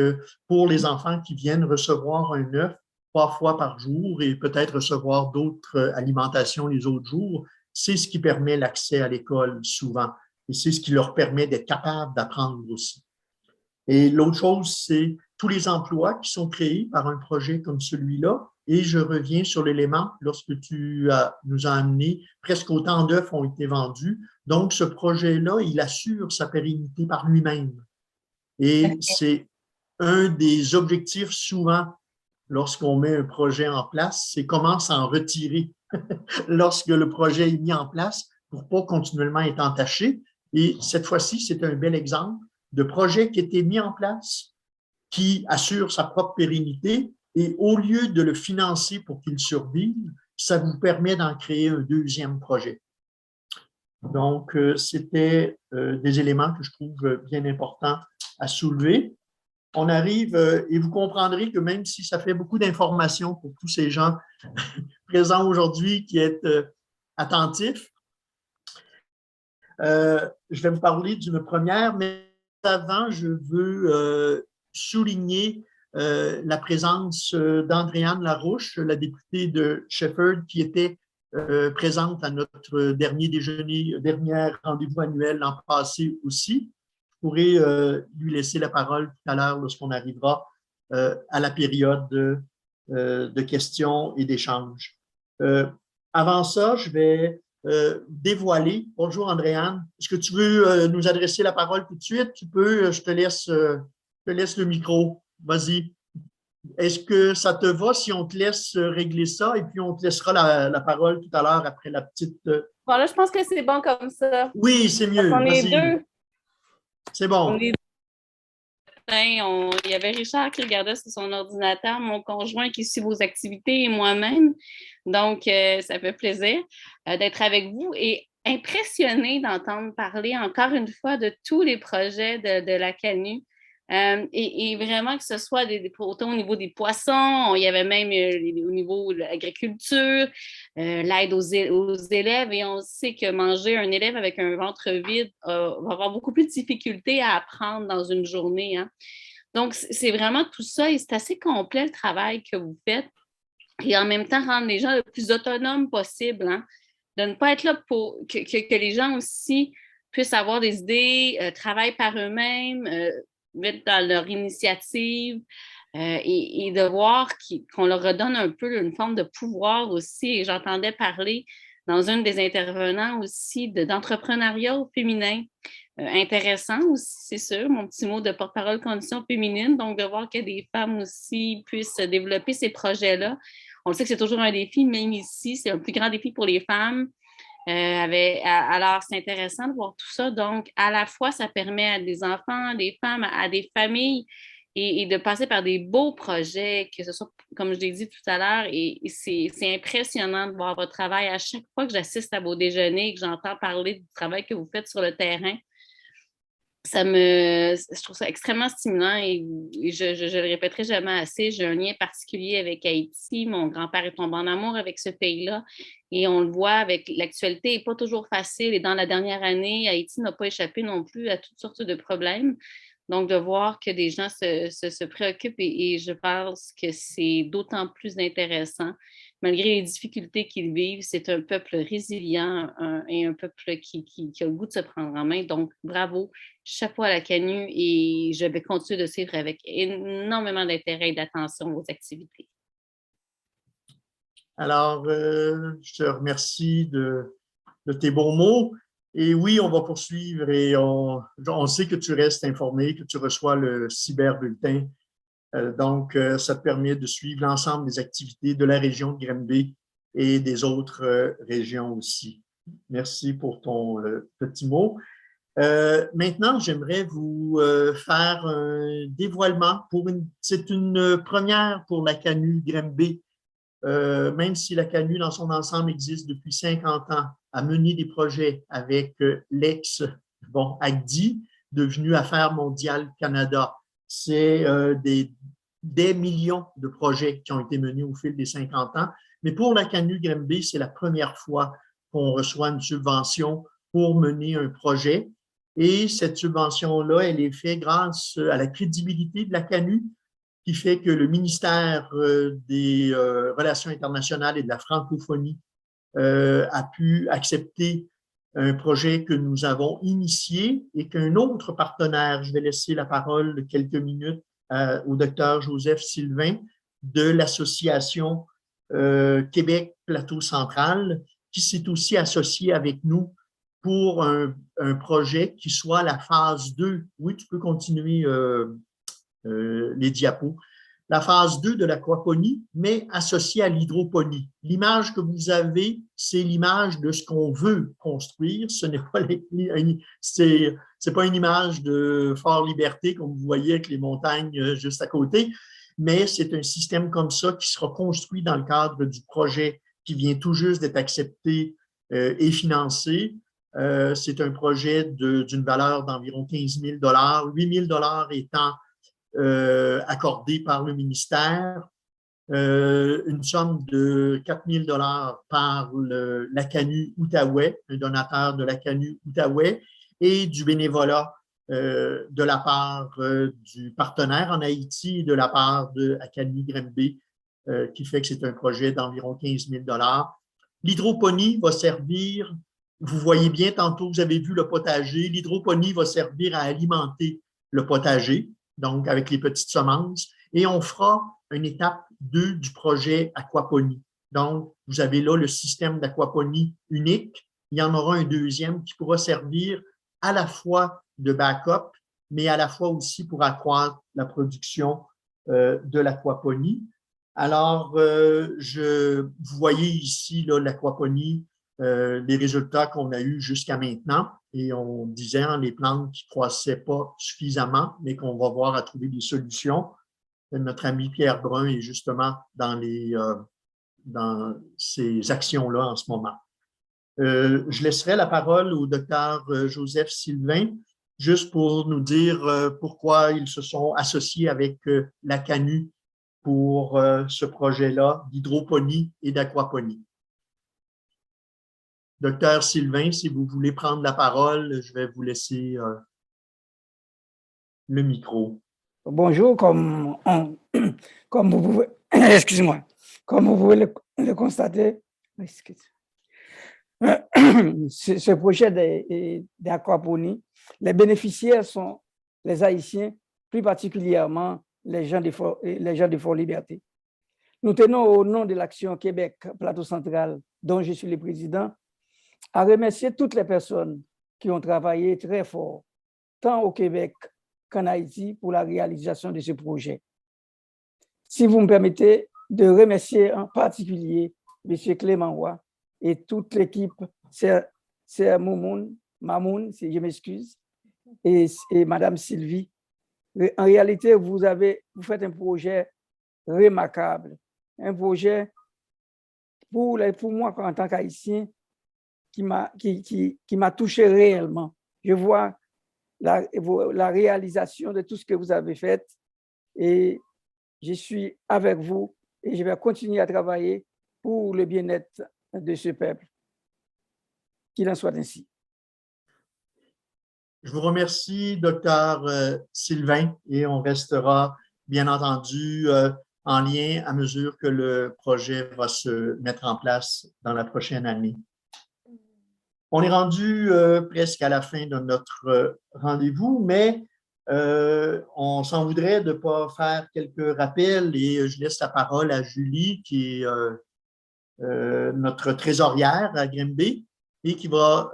pour les enfants qui viennent recevoir un œuf 3 fois par jour et peut-être recevoir d'autres alimentations les autres jours, c'est ce qui permet l'accès à l'école souvent. Et c'est ce qui leur permet d'être capables d'apprendre aussi. Et l'autre chose, c'est tous les emplois qui sont créés par un projet comme celui-là. Et je reviens sur l'élément, lorsque nous as amené, presque autant d'œufs ont été vendus. Donc, ce projet-là, il assure sa pérennité par lui-même. Et c'est un des objectifs souvent lorsqu'on met un projet en place, c'est comment s'en retirer lorsque le projet est mis en place pour ne pas continuellement être entaché. Et cette fois-ci, c'est un bel exemple de projet qui a été mis en place, qui assure sa propre pérennité, et au lieu de le financer pour qu'il survive, ça vous permet d'en créer un deuxième projet. Donc, c'était des éléments que je trouve bien importants à soulever. On arrive, et vous comprendrez que même si ça fait beaucoup d'informations pour tous ces gens présents aujourd'hui qui êtes attentifs, je vais vous parler d'une première, mais avant, je veux souligner la présence d'Andréane Larouche, la députée de Shefford, qui était présente à notre dernier rendez-vous annuel l'an passé aussi. Je pourrais lui laisser la parole tout à l'heure lorsqu'on arrivera à la période de questions et d'échanges. Avant ça, je vais dévoiler. Bonjour Andréane. Est-ce que tu veux nous adresser la parole tout de suite? Tu peux, je te laisse le micro. Vas-y. Est-ce que ça te va si on te laisse régler ça et puis on te laissera la parole tout à l'heure après la petite… Bon, là, je pense que c'est bon comme ça. Oui, c'est mieux. On est deux. C'est bon. On est deux. Il y avait Richard qui regardait sur son ordinateur, mon conjoint qui suit vos activités et moi-même. Donc, ça fait plaisir d'être avec vous et impressionné d'entendre parler encore une fois de tous les projets de la CANU. Et vraiment que ce soit autant au niveau des poissons, il y avait même au niveau de l'agriculture, l'aide aux élèves, et on sait que manger un élève avec un ventre vide va avoir beaucoup plus de difficultés à apprendre dans une journée, hein. Donc, c'est vraiment tout ça et c'est assez complet le travail que vous faites et en même temps rendre les gens le plus autonomes possible, hein, de ne pas être là pour que les gens aussi puissent avoir des idées, travaillent par eux-mêmes, mettre dans leur initiative et de voir qu'on leur redonne un peu une forme de pouvoir aussi. Et j'entendais parler dans une des intervenants aussi d'entrepreneuriat féminin. Intéressant aussi, c'est sûr, mon petit mot de porte-parole condition féminine, donc de voir que des femmes aussi puissent développer ces projets-là. On le sait que c'est toujours un défi, même ici, c'est un plus grand défi pour les femmes. Alors, c'est intéressant de voir tout ça. Donc, à la fois, ça permet à des enfants, à des femmes, à des familles et de passer par des beaux projets, que ce soit, comme je l'ai dit tout à l'heure, et c'est impressionnant de voir votre travail. À chaque fois que j'assiste à vos déjeuners et que j'entends parler du travail que vous faites sur le terrain, je trouve ça extrêmement stimulant et je le répéterai jamais assez. J'ai un lien particulier avec Haïti. Mon grand-père est tombé en amour avec ce pays-là et on le voit avec l'actualité n'est pas toujours facile. Et dans la dernière année, Haïti n'a pas échappé non plus à toutes sortes de problèmes. Donc, de voir que des gens se préoccupent et je pense que c'est d'autant plus intéressant. Malgré les difficultés qu'ils vivent, c'est un peuple résilient et un peuple qui a le goût de se prendre en main. Donc, bravo, chapeau à la CANU et je vais continuer de suivre avec énormément d'intérêt et d'attention vos activités. Alors, je te remercie de tes bons mots. Et oui, on va poursuivre et on sait que tu restes informé, que tu reçois le cyberbulletin. Donc, ça te permet de suivre l'ensemble des activités de la région de Granby et des autres régions aussi. Merci pour ton petit mot. Maintenant, j'aimerais vous faire un dévoilement. C'est une première pour la CANU Granby. Même si la CANU dans son ensemble existe depuis 50 ans, a mené des projets avec ACDI, devenu Affaires mondiales Canada. C'est des millions de projets qui ont été menés au fil des 50 ans. Mais pour la CANU Granby, c'est la première fois qu'on reçoit une subvention pour mener un projet. Et cette subvention-là, elle est faite grâce à la crédibilité de la CANU, qui fait que le ministère des Relations internationales et de la francophonie a pu accepter un projet que nous avons initié et qu'un autre partenaire, je vais laisser la parole quelques minutes au docteur Joseph Sylvain de l'Association Québec Plateau Central, qui s'est aussi associé avec nous pour un projet qui soit la phase 2. Oui, tu peux continuer les diapos. La phase 2 de l'aquaponie, mais associée à l'hydroponie. L'image que vous avez, c'est l'image de ce qu'on veut construire. Ce n'est pas, c'est pas une image de Fort Liberté, comme vous voyez avec les montagnes juste à côté, mais c'est un système comme ça qui sera construit dans le cadre du projet qui vient tout juste d'être accepté et financé. C'est un projet d'une valeur d'environ 15 000 8 000 étant accordé par le ministère, une somme de 4 000 par la CANU Outaouais, un donateur de la CANU Outaouais, et du bénévolat de la part du partenaire en Haïti et de la part de Acadie Grimby, qui fait que c'est un projet d'environ 15 000 L'hydroponie va servir, vous voyez bien, tantôt vous avez vu le potager, l'hydroponie va servir à alimenter le potager, donc avec les petites semences, et on fera une étape 2 du projet aquaponie. Donc, vous avez là le système d'aquaponie unique. Il y en aura un deuxième qui pourra servir à la fois de backup, mais à la fois aussi pour accroître la production de l'aquaponie. Alors, vous voyez ici l'aquaponie, les résultats qu'on a eus jusqu'à maintenant. Et on disait les plantes qui ne croissaient pas suffisamment, mais qu'on va voir à trouver des solutions. Notre ami Pierre Brun est justement dans ces actions-là en ce moment. Je laisserai la parole au docteur Joseph Sylvain, juste pour nous dire pourquoi ils se sont associés avec la CANU pour ce projet-là d'hydroponie et d'aquaponie. Docteur Sylvain, si vous voulez prendre la parole, je vais vous laisser le micro. Bonjour, comme vous pouvez, excusez-moi, comme vous pouvez le constater, ce projet d'aquaponie, les bénéficiaires sont les Haïtiens, plus particulièrement les gens de Fort-Liberté. Nous tenons au nom de l'Action Québec Plateau Central, dont je suis le président, à remercier toutes les personnes qui ont travaillé très fort, tant au Québec qu'en Haïti, pour la réalisation de ce projet. Si vous me permettez de remercier en particulier M. Clément Roy et toute l'équipe, c'est Mamoun, si je m'excuse, et Mme Sylvie. En réalité, vous faites un projet remarquable, un projet pour moi en tant qu'Haïtien qui m'a touché réellement. Je vois la réalisation de tout ce que vous avez fait et je suis avec vous et je vais continuer à travailler pour le bien-être de ce peuple. Qu'il en soit ainsi. Je vous remercie, docteur Sylvain, et on restera bien entendu en lien à mesure que le projet va se mettre en place dans la prochaine année. On est rendu presque à la fin de notre rendez-vous, mais on s'en voudrait de ne pas faire quelques rappels et je laisse la parole à Julie, qui est notre trésorière à Grimby et qui va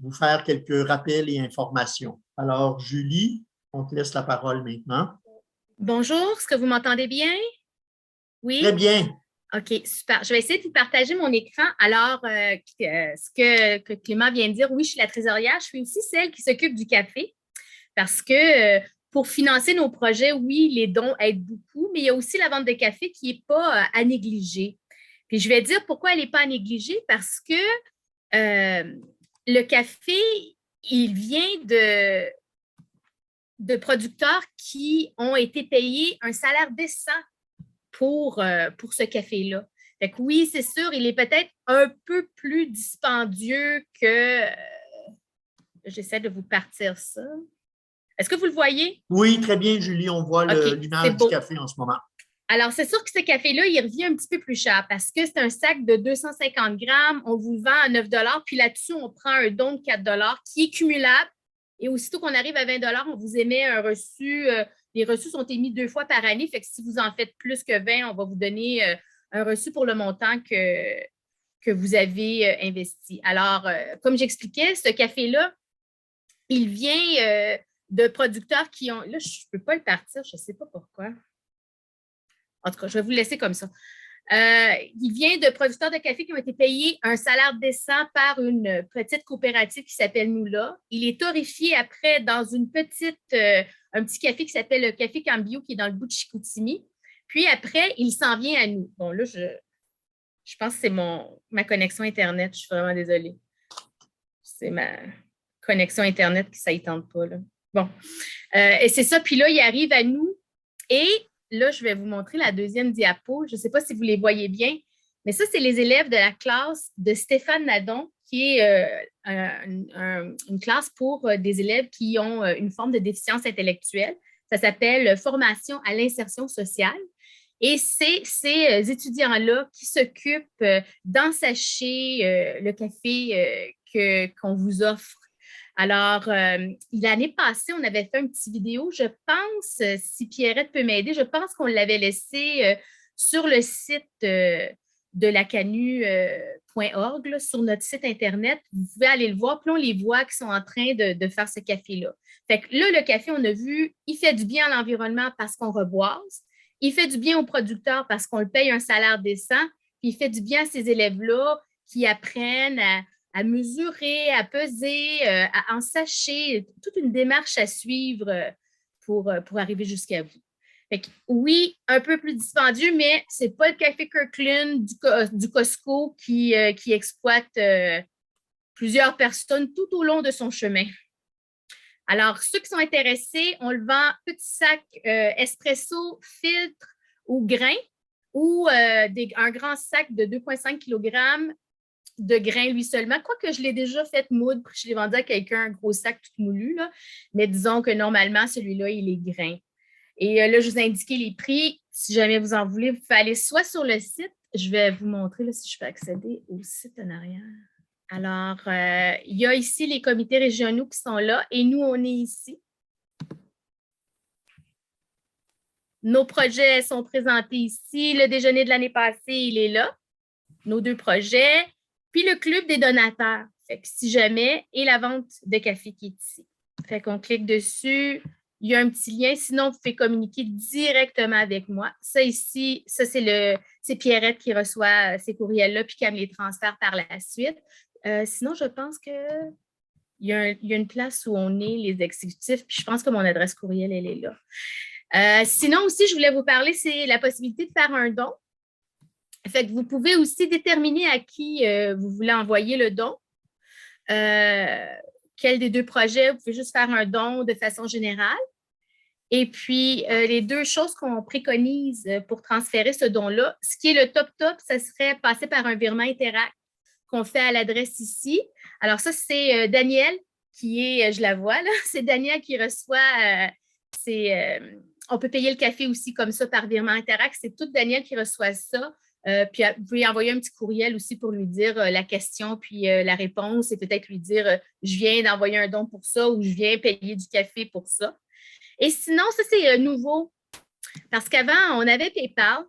vous faire quelques rappels et informations. Alors, Julie, on te laisse la parole maintenant. Bonjour, est-ce que vous m'entendez bien? Oui? Très bien. OK, super. Je vais essayer de vous partager mon écran. Alors, ce que Clément vient de dire, oui, je suis la trésorière. Je suis aussi celle qui s'occupe du café parce que pour financer nos projets, oui, les dons aident beaucoup, mais il y a aussi la vente de café qui n'est pas à négliger. Puis je vais dire pourquoi elle n'est pas à négliger, parce que le café, il vient de producteurs qui ont été payés un salaire décent pour ce café-là. Fait que oui, c'est sûr, il est peut-être un peu plus dispendieux que... j'essaie de vous partir ça. Est-ce que vous le voyez? Oui, très bien, Julie. On voit l'image du café en ce moment. Alors, c'est sûr que ce café-là, il revient un petit peu plus cher parce que c'est un sac de 250 grammes. On vous le vend à 9 $. Puis là-dessus, on prend un don de 4 $ qui est cumulable. Et aussitôt qu'on arrive à 20 $, on vous émet un reçu. Les reçus sont émis 2 fois par année. Fait que si vous en faites plus que 20, on va vous donner un reçu pour le montant que vous avez investi. Alors, comme j'expliquais, ce café-là, il vient de producteurs qui ont… Là, je ne peux pas le partir, je ne sais pas pourquoi. En tout cas, je vais vous laisser comme ça. Il vient de producteurs de café qui ont été payés un salaire décent par une petite coopérative qui s'appelle Noula. Il est torréfié après dans un petit café qui s'appelle le Café Cambio, qui est dans le bout de Chicoutimi. Puis après, il s'en vient à nous. Bon, là, je pense que c'est ma connexion Internet. Je suis vraiment désolée. C'est ma connexion Internet qui ne tente pas, là. Bon. Et c'est ça. Puis là, il arrive à nous et là, je vais vous montrer la deuxième diapo. Je ne sais pas si vous les voyez bien, mais ça, c'est les élèves de la classe de Stéphane Nadon, qui est une classe pour des élèves qui ont une forme de déficience intellectuelle. Ça s'appelle Formation à l'insertion sociale. Et c'est ces étudiants-là qui s'occupent d'ensacher le café qu'on vous offre. Alors, l'année passée, on avait fait une petite vidéo, je pense, si Pierrette peut m'aider, je pense qu'on l'avait laissé sur le site de lacanu.org, sur notre site Internet. Vous pouvez aller le voir, puis on les voit qui sont en train de faire ce café-là. Fait que là, le café, on a vu, il fait du bien à l'environnement parce qu'on reboise, il fait du bien aux producteurs parce qu'on le paye un salaire décent, puis il fait du bien à ces élèves-là qui apprennent à mesurer, à peser, à ensacher, toute une démarche à suivre pour arriver jusqu'à vous. Fait que, oui, un peu plus dispendieux, mais ce n'est pas le café Kirkland du Costco qui exploite plusieurs personnes tout au long de son chemin. Alors, ceux qui sont intéressés, on le vend petit sac espresso, filtre ou grain, ou un grand sac de 2,5 kg de grains lui seulement. Quoique je l'ai déjà fait moudre, puis je l'ai vendu à quelqu'un, un gros sac tout moulu, là. Mais disons que normalement, celui-là, il est grain. Et là, je vous ai indiqué les prix. Si jamais vous en voulez, vous pouvez aller soit sur le site, je vais vous montrer là, si je peux accéder au site en arrière. Alors, il y a ici les comités régionaux qui sont là et nous, on est ici. Nos projets sont présentés ici. Le déjeuner de l'année passée, il est là. Nos 2 projets. Puis le club des donateurs, fait que si jamais, et la vente de café qui est ici. Fait qu'on clique dessus, il y a un petit lien. Sinon, vous pouvez communiquer directement avec moi. Ça ici, ça c'est Pierrette qui reçoit ces courriels-là puis qui me les transfère par la suite. Sinon, je pense qu'il y a une place où on est les exécutifs, puis je pense que mon adresse courriel, elle est là. Sinon aussi, je voulais vous parler, c'est la possibilité de faire un don. Fait que vous pouvez aussi déterminer à qui vous voulez envoyer le don. Quel des 2 projets, vous pouvez juste faire un don de façon générale. Et puis, les 2 choses qu'on préconise pour transférer ce don-là, ce qui est le top, ça serait passer par un virement Interact qu'on fait à l'adresse ici. Alors ça, c'est Daniel qui est, je la vois là, c'est Daniel qui reçoit, on peut payer le café aussi comme ça par virement Interact. C'est tout Daniel qui reçoit ça. Puis vous pouvez envoyer un petit courriel aussi pour lui dire la question puis la réponse et peut-être lui dire je viens d'envoyer un don pour ça ou je viens payer du café pour ça. Et sinon, ça c'est nouveau parce qu'avant, on avait PayPal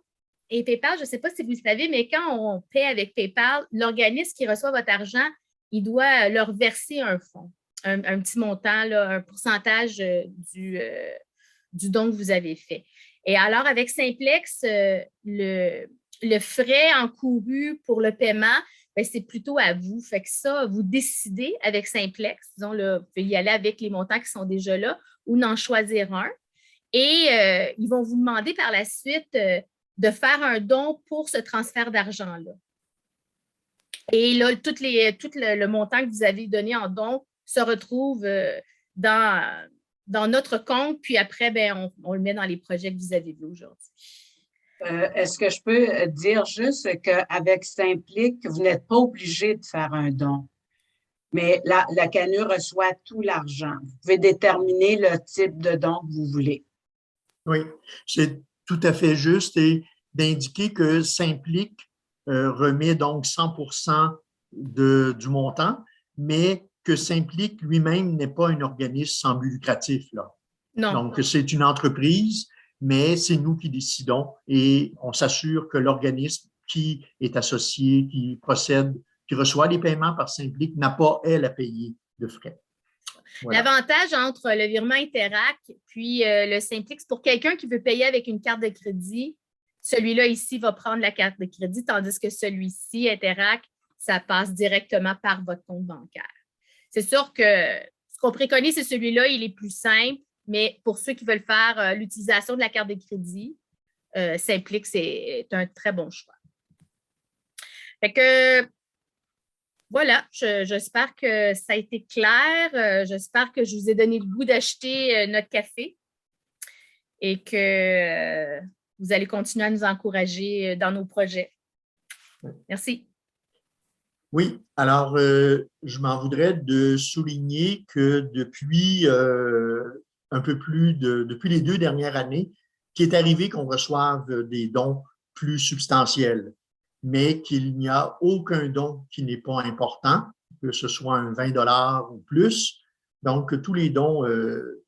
et PayPal, je ne sais pas si vous le savez, mais quand on paie avec PayPal, l'organisme qui reçoit votre argent, il doit leur verser un fonds, un petit montant, là, un pourcentage du don que vous avez fait. Et alors, avec Simplex, le frais encouru pour le paiement, c'est plutôt à vous. Fait que ça, vous décidez avec Simplex. Disons, là, vous pouvez y aller avec les montants qui sont déjà là ou d'en choisir un. Et ils vont vous demander par la suite de faire un don pour ce transfert d'argent-là. Et là, tout le montant que vous avez donné en don se retrouve dans notre compte, puis après, on le met dans les projets que vous avez vus aujourd'hui. Est-ce que je peux dire juste qu'avec Simplique, vous n'êtes pas obligé de faire un don, mais la CANU reçoit tout l'argent. Vous pouvez déterminer le type de don que vous voulez. Oui, c'est tout à fait juste et d'indiquer que Simplique remet donc 100% du montant, mais que Simplique lui-même n'est pas un organisme sans but lucratif, là. Non. Donc, c'est une entreprise mais c'est nous qui décidons et on s'assure que l'organisme qui est associé, qui procède, qui reçoit les paiements par Simplic n'a pas, elle, à payer de frais. Voilà. L'avantage entre le virement Interac puis le Simplix, pour quelqu'un qui veut payer avec une carte de crédit, celui-là ici va prendre la carte de crédit, tandis que celui-ci, Interac, ça passe directement par votre compte bancaire. C'est sûr que ce qu'on préconise, c'est celui-là, il est plus simple, mais pour ceux qui veulent faire l'utilisation de la carte de crédit, Simplix est un très bon choix. Fait que voilà, j'espère que ça a été clair. J'espère que je vous ai donné le goût d'acheter notre café et que vous allez continuer à nous encourager dans nos projets. Merci. Oui, alors je m'en voudrais de souligner que depuis un peu plus depuis les 2 dernières années, qu'il est arrivé qu'on reçoive des dons plus substantiels, mais qu'il n'y a aucun don qui n'est pas important, que ce soit un 20 $ ou plus. Donc, tous les dons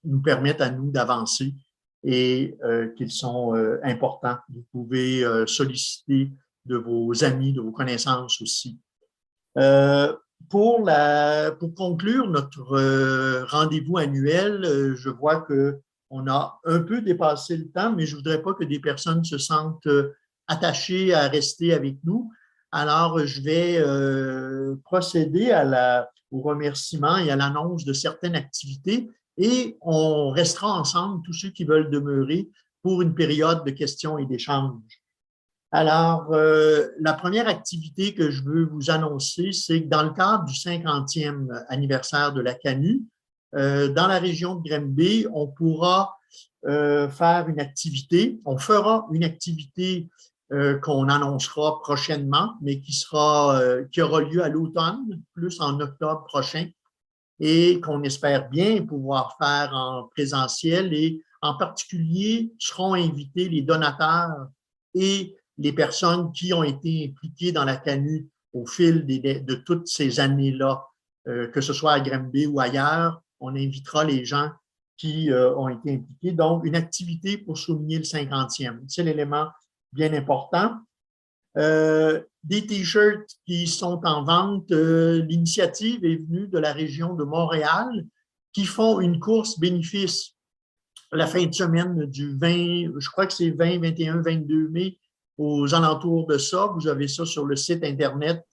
nous permettent à nous d'avancer et qu'ils sont importants. Vous pouvez solliciter de vos amis, de vos connaissances aussi. Pour conclure notre rendez-vous annuel, je vois qu'on a un peu dépassé le temps, mais je ne voudrais pas que des personnes se sentent attachées à rester avec nous. Alors, je vais procéder au remerciement et à l'annonce de certaines activités et on restera ensemble, tous ceux qui veulent demeurer, pour une période de questions et d'échanges. Alors, la première activité que je veux vous annoncer, c'est que dans le cadre du 50e anniversaire de la CANU, dans la région de Granby, on pourra faire une activité. On fera une activité qu'on annoncera prochainement, mais qui aura lieu à l'automne, plus en octobre prochain, et qu'on espère bien pouvoir faire en présentiel. Et en particulier, seront invités les donateurs et les personnes qui ont été impliquées dans la CANU au fil de toutes ces années-là, que ce soit à Granby ou ailleurs, on invitera les gens qui ont été impliqués. Donc, une activité pour souligner le 50e. C'est l'élément bien important. Des T-shirts qui sont en vente. L'initiative est venue de la région de Montréal qui font une course bénéfice la fin de semaine du 20, je crois que c'est 20, 21, 22 mai, aux alentours de ça. Vous avez ça sur le site Internet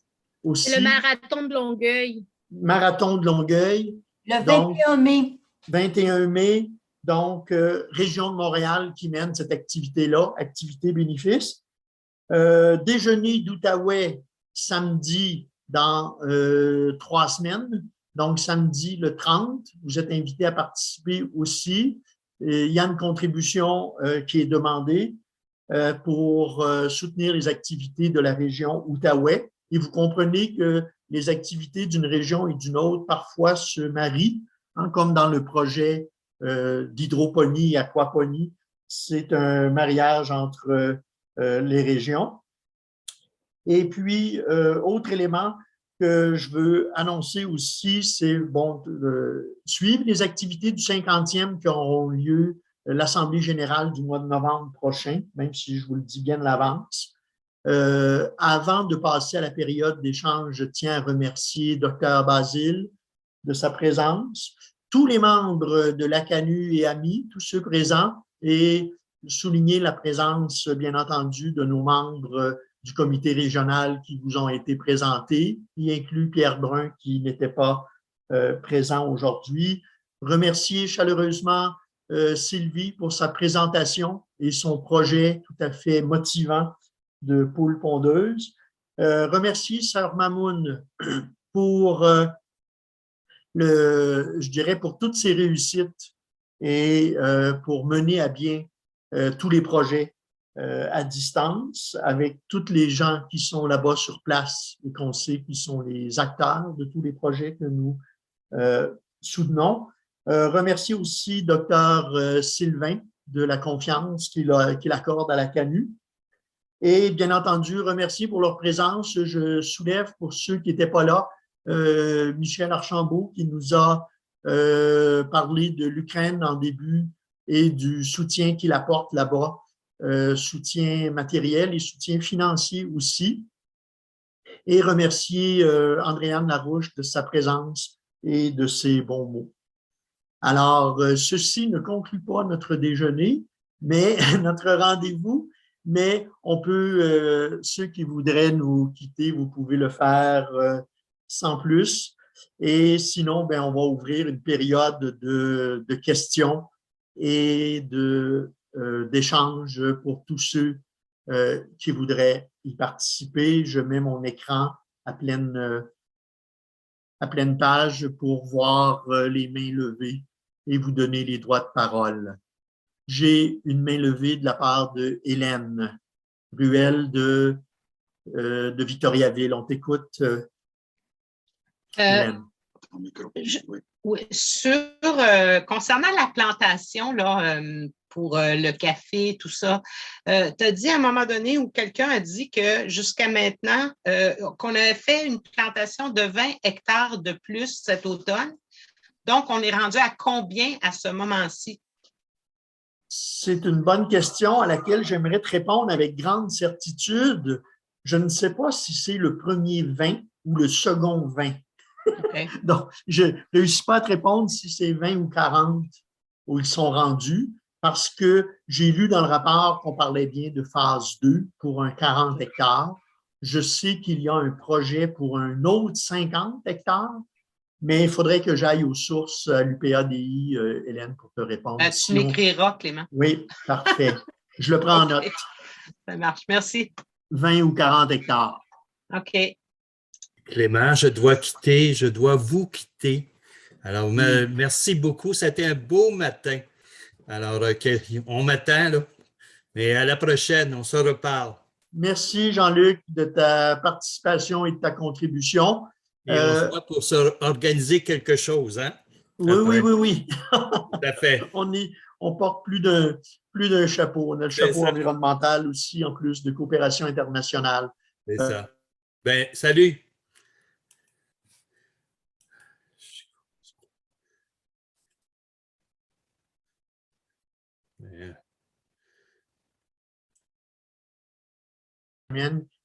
aussi. C'est le marathon de Longueuil. Marathon de Longueuil. Le 21 mai. 21 mai, donc région de Montréal qui mène cette activité-là, activité bénéfice. Déjeuner d'Outaouais samedi dans 3 semaines, donc samedi le 30. Vous êtes invités à participer aussi. Il y a une contribution qui est demandée pour soutenir les activités de la région Outaouais. Et vous comprenez que les activités d'une région et d'une autre parfois se marient, hein, comme dans le projet d'hydroponie et aquaponie. C'est un mariage entre les régions. Et puis, autre élément que je veux annoncer aussi, c'est suivre les activités du 50e qui auront lieu l'Assemblée générale du mois de novembre prochain, même si je vous le dis bien de l'avance. Avant de passer à la période d'échange, je tiens à remercier Dr Basile de sa présence, tous les membres de la CANU et amis, tous ceux présents, et souligner la présence, bien entendu, de nos membres du comité régional qui vous ont été présentés, y inclut Pierre Brun qui n'était pas présent aujourd'hui. Remercier chaleureusement Sylvie pour sa présentation et son projet tout à fait motivant de poule pondeuse. Remercier Sœur Mamoun pour pour toutes ses réussites et pour mener à bien tous les projets à distance avec tous les gens qui sont là-bas sur place et qu'on sait qui sont les acteurs de tous les projets que nous soutenons. Remercier aussi Dr Sylvain de la confiance qu'il accorde à la CANU. Et bien entendu, remercier pour leur présence. Je soulève pour ceux qui n'étaient pas là, Michel Archambault qui nous a parlé de l'Ukraine en début et du soutien qu'il apporte là-bas, soutien matériel et soutien financier aussi. Et remercier Andréane Larouche de sa présence et de ses bons mots. Alors, ceci ne conclut pas notre déjeuner, mais notre rendez-vous, mais on peut, ceux qui voudraient nous quitter, vous pouvez le faire sans plus. Et sinon, ben, on va ouvrir une période de questions et d'échanges pour tous ceux qui voudraient y participer. Je mets mon écran à pleine page pour voir les mains levées et vous donner les droits de parole. J'ai une main levée de la part de Hélène Ruel de Victoriaville. On t'écoute, Hélène. Concernant la plantation là, pour le café, tout ça, tu as dit à un moment donné où quelqu'un a dit que jusqu'à maintenant, qu'on avait fait une plantation de 20 hectares de plus cet automne. Donc, on est rendu à combien à ce moment-ci? C'est une bonne question à laquelle j'aimerais te répondre avec grande certitude. Je ne sais pas si c'est le premier 20 ou le second 20. Okay. Donc, je ne réussis pas à te répondre si c'est 20 ou 40 où ils sont rendus parce que j'ai lu dans le rapport qu'on parlait bien de phase 2 pour un 40 hectares. Je sais qu'il y a un projet pour un autre 50 hectares, mais il faudrait que j'aille aux sources à l'UPADI, Hélène, pour te répondre. Tu m'écriras, Clément. Oui, parfait. Je le prends en note. Ça marche, merci. 20 ou 40 hectares. OK. Clément, je dois vous quitter. Alors, merci beaucoup. C'était un beau matin. Alors, on m'attend, là. Mais à la prochaine, on se reparle. Merci, Jean-Luc, de ta participation et de ta contribution. Et on se voit pour organiser quelque chose, hein? Oui. Tout à fait. On porte plus d'un chapeau. On a le chapeau environnemental aussi, en plus de coopération internationale. C'est ça. Ben, salut.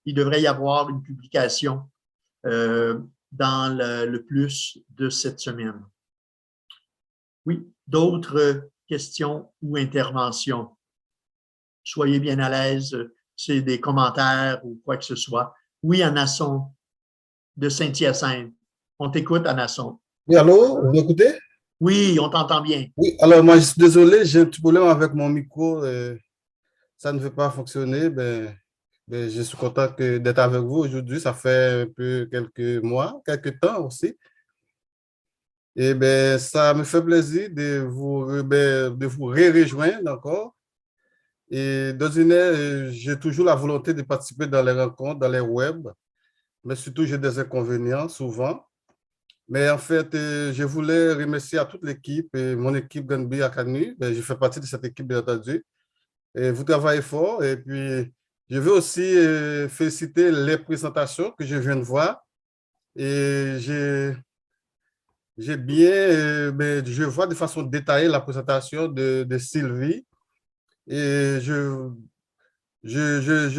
Il devrait y avoir une publication dans le plus de cette semaine. Oui, d'autres questions ou interventions? Soyez bien à l'aise, c'est des commentaires ou quoi que ce soit. Oui, Anasson, de Saint-Hyacinthe. On t'écoute, Anasson. Oui, allô, vous m'écoutez? Oui, on t'entend bien. Oui, alors moi, je suis désolé, j'ai un petit problème avec mon micro. Ça ne veut pas fonctionner. Je suis content d'être avec vous aujourd'hui. Ça fait un peu quelques mois, quelques temps aussi. Et ça me fait plaisir de vous rejoindre encore. Et d'ordinaire, j'ai toujours la volonté de participer dans les rencontres, dans les web, mais surtout j'ai des inconvénients souvent. Mais en fait, je voulais remercier à toute l'équipe, mon équipe Gunby Academy. Je fais partie de cette équipe, bien entendu. Et vous travaillez fort. Et puis, je veux aussi féliciter les présentations que je viens de voir. Et je vois de façon détaillée la présentation de Sylvie. Et je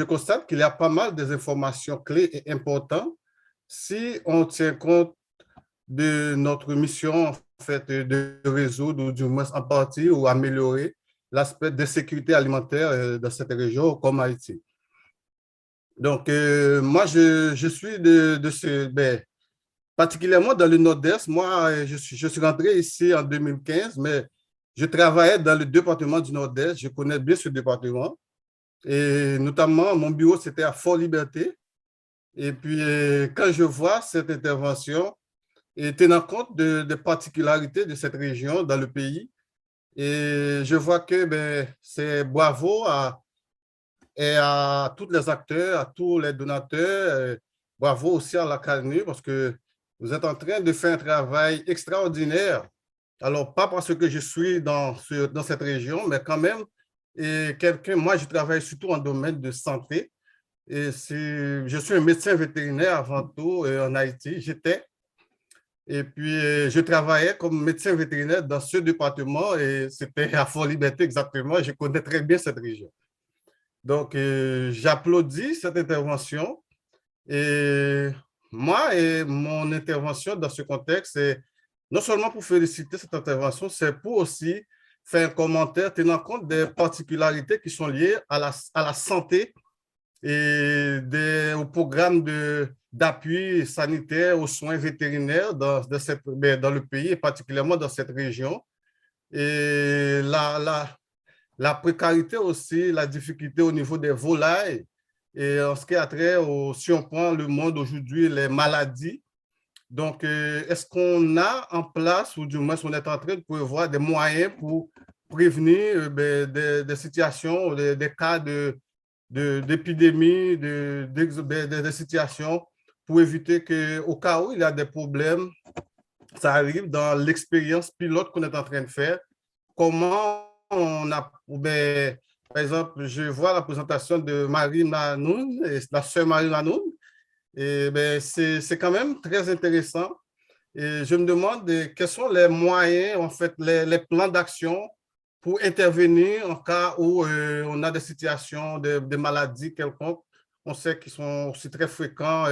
constate qu'il y a pas mal des informations clés et importantes si on tient compte de notre mission, en fait, de résoudre, ou du moins en partie, ou améliorer l'aspect de sécurité alimentaire dans cette région comme Haïti. Donc, moi, je suis particulièrement dans le Nord-Est. Moi, je suis rentré ici en 2015, mais je travaillais dans le département du Nord-Est. Je connais bien ce département. Et notamment, mon bureau, c'était à Fort-Liberté. Et puis, quand je vois cette intervention, et tenant compte des particularités de cette région dans le pays, et je vois que c'est bravo à tous les acteurs, à tous les donateurs, bravo aussi à l'Académie parce que vous êtes en train de faire un travail extraordinaire. Alors, pas parce que je suis dans cette région, mais quand même, moi, je travaille surtout en domaine de santé. Et je suis un médecin vétérinaire avant tout en Haïti. J'étais. Et puis, je travaillais comme médecin vétérinaire dans ce département et c'était à Fort-Liberté exactement. Je connais très bien cette région. Donc, j'applaudis cette intervention. Et moi, et mon intervention dans ce contexte, c'est non seulement pour féliciter cette intervention, c'est pour aussi faire un commentaire tenant compte des particularités qui sont liées à la santé et au programme d'appui sanitaire aux soins vétérinaires dans le pays et particulièrement dans cette région. Et la précarité aussi, la difficulté au niveau des volailles et en ce qui a trait si on prend le monde aujourd'hui, les maladies. Donc, est-ce qu'on a en place, ou du moins, on est en train de prévoir des moyens pour prévenir des situations, des cas d'épidémie, des situations, pour éviter qu'au cas où il y a des problèmes, ça arrive dans l'expérience pilote qu'on est en train de faire, comment on a, par exemple, je vois la présentation de Marie Manoun, la sœur Marie Manoun, et c'est quand même très intéressant. Et je me demande quels sont les moyens, en fait, les plans d'action pour intervenir en cas où on a des situations de maladies quelconques. On sait qu'ils sont aussi très fréquents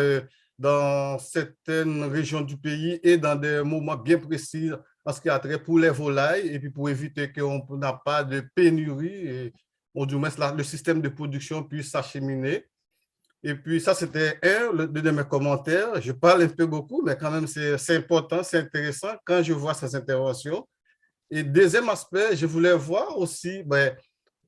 dans certaines régions du pays et dans des moments bien précis en ce qui a trait pour les volailles et puis pour éviter qu'on n'a pas de pénurie et ou du moins le système de production puisse s'acheminer. Et puis ça, c'était le de mes commentaires. Je parle un peu beaucoup, mais quand même, c'est important, c'est intéressant quand je vois ces interventions. Et deuxième aspect, je voulais voir aussi,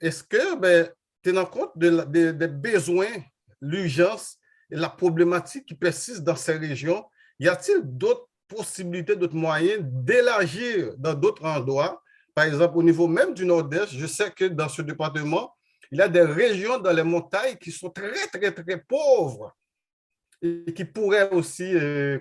est-ce que, tenant compte des besoins, l'urgence et la problématique qui persiste dans ces régions, y a-t-il d'autres possibilités, d'autres moyens d'élargir dans d'autres endroits? Par exemple, au niveau même du Nord-Est, je sais que dans ce département, il y a des régions dans les montagnes qui sont très, très, très pauvres et qui pourraient aussi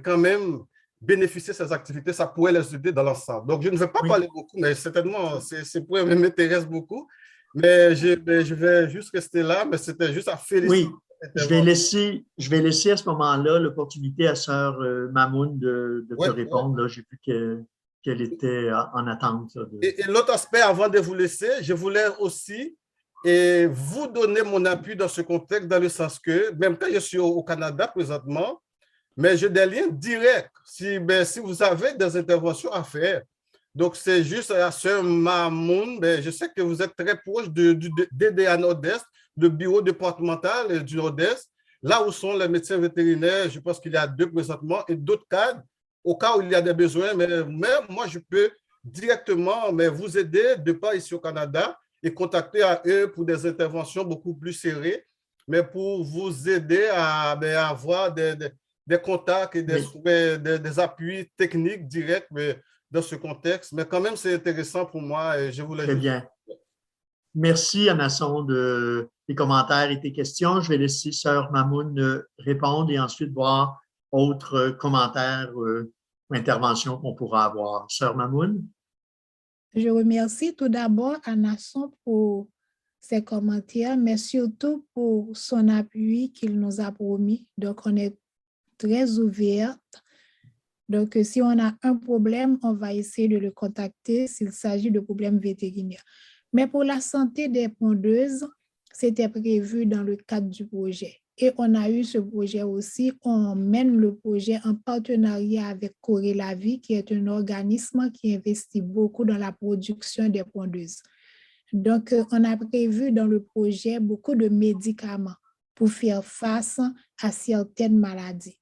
quand même bénéficier de ces activités. Ça pourrait les aider dans l'ensemble. Donc, je ne vais pas parler beaucoup, mais certainement, ces points m'intéressent beaucoup. Mais je vais juste rester là, mais c'était juste à féliciter. Oui, je vais laisser à ce moment-là l'opportunité à Sœur Mamoun de te répondre. Là, j'ai vu qu'elle était en attente. Et l'autre aspect, avant de vous laisser, je voulais aussi vous donner mon appui dans ce contexte, dans le sens que, même quand je suis au Canada présentement, mais j'ai des liens directs. Si vous avez des interventions à faire, donc c'est juste à Sœur Mamoun, je sais que vous êtes très proche du DDA Nord-Est, le bureau départemental du Nord-Est, là où sont les médecins vétérinaires, je pense qu'il y a 2 présentement, et d'autres cadres, au cas où il y a des besoins, mais moi, je peux directement vous aider de pas ici au Canada et contacter à eux pour des interventions beaucoup plus serrées, mais pour vous aider à avoir des contacts et des appuis techniques directs dans ce contexte. Mais quand même, c'est intéressant pour moi et je voulais... Très bien. Merci, Anasson, de tes commentaires et tes questions. Je vais laisser Sœur Mamoun répondre et ensuite voir autres commentaires ou interventions qu'on pourra avoir. Sœur Mamoun? Je remercie tout d'abord Anasson pour ses commentaires, mais surtout pour son appui qu'il nous a promis. Donc, on est très ouverte. Donc, si on a un problème, on va essayer de le contacter s'il s'agit de problèmes vétérinaires. Mais pour la santé des pondeuses, c'était prévu dans le cadre du projet. Et on a eu ce projet aussi, on mène le projet en partenariat avec Corée-la-Vie, qui est un organisme qui investit beaucoup dans la production des pondeuses. Donc, on a prévu dans le projet beaucoup de médicaments pour faire face à certaines maladies.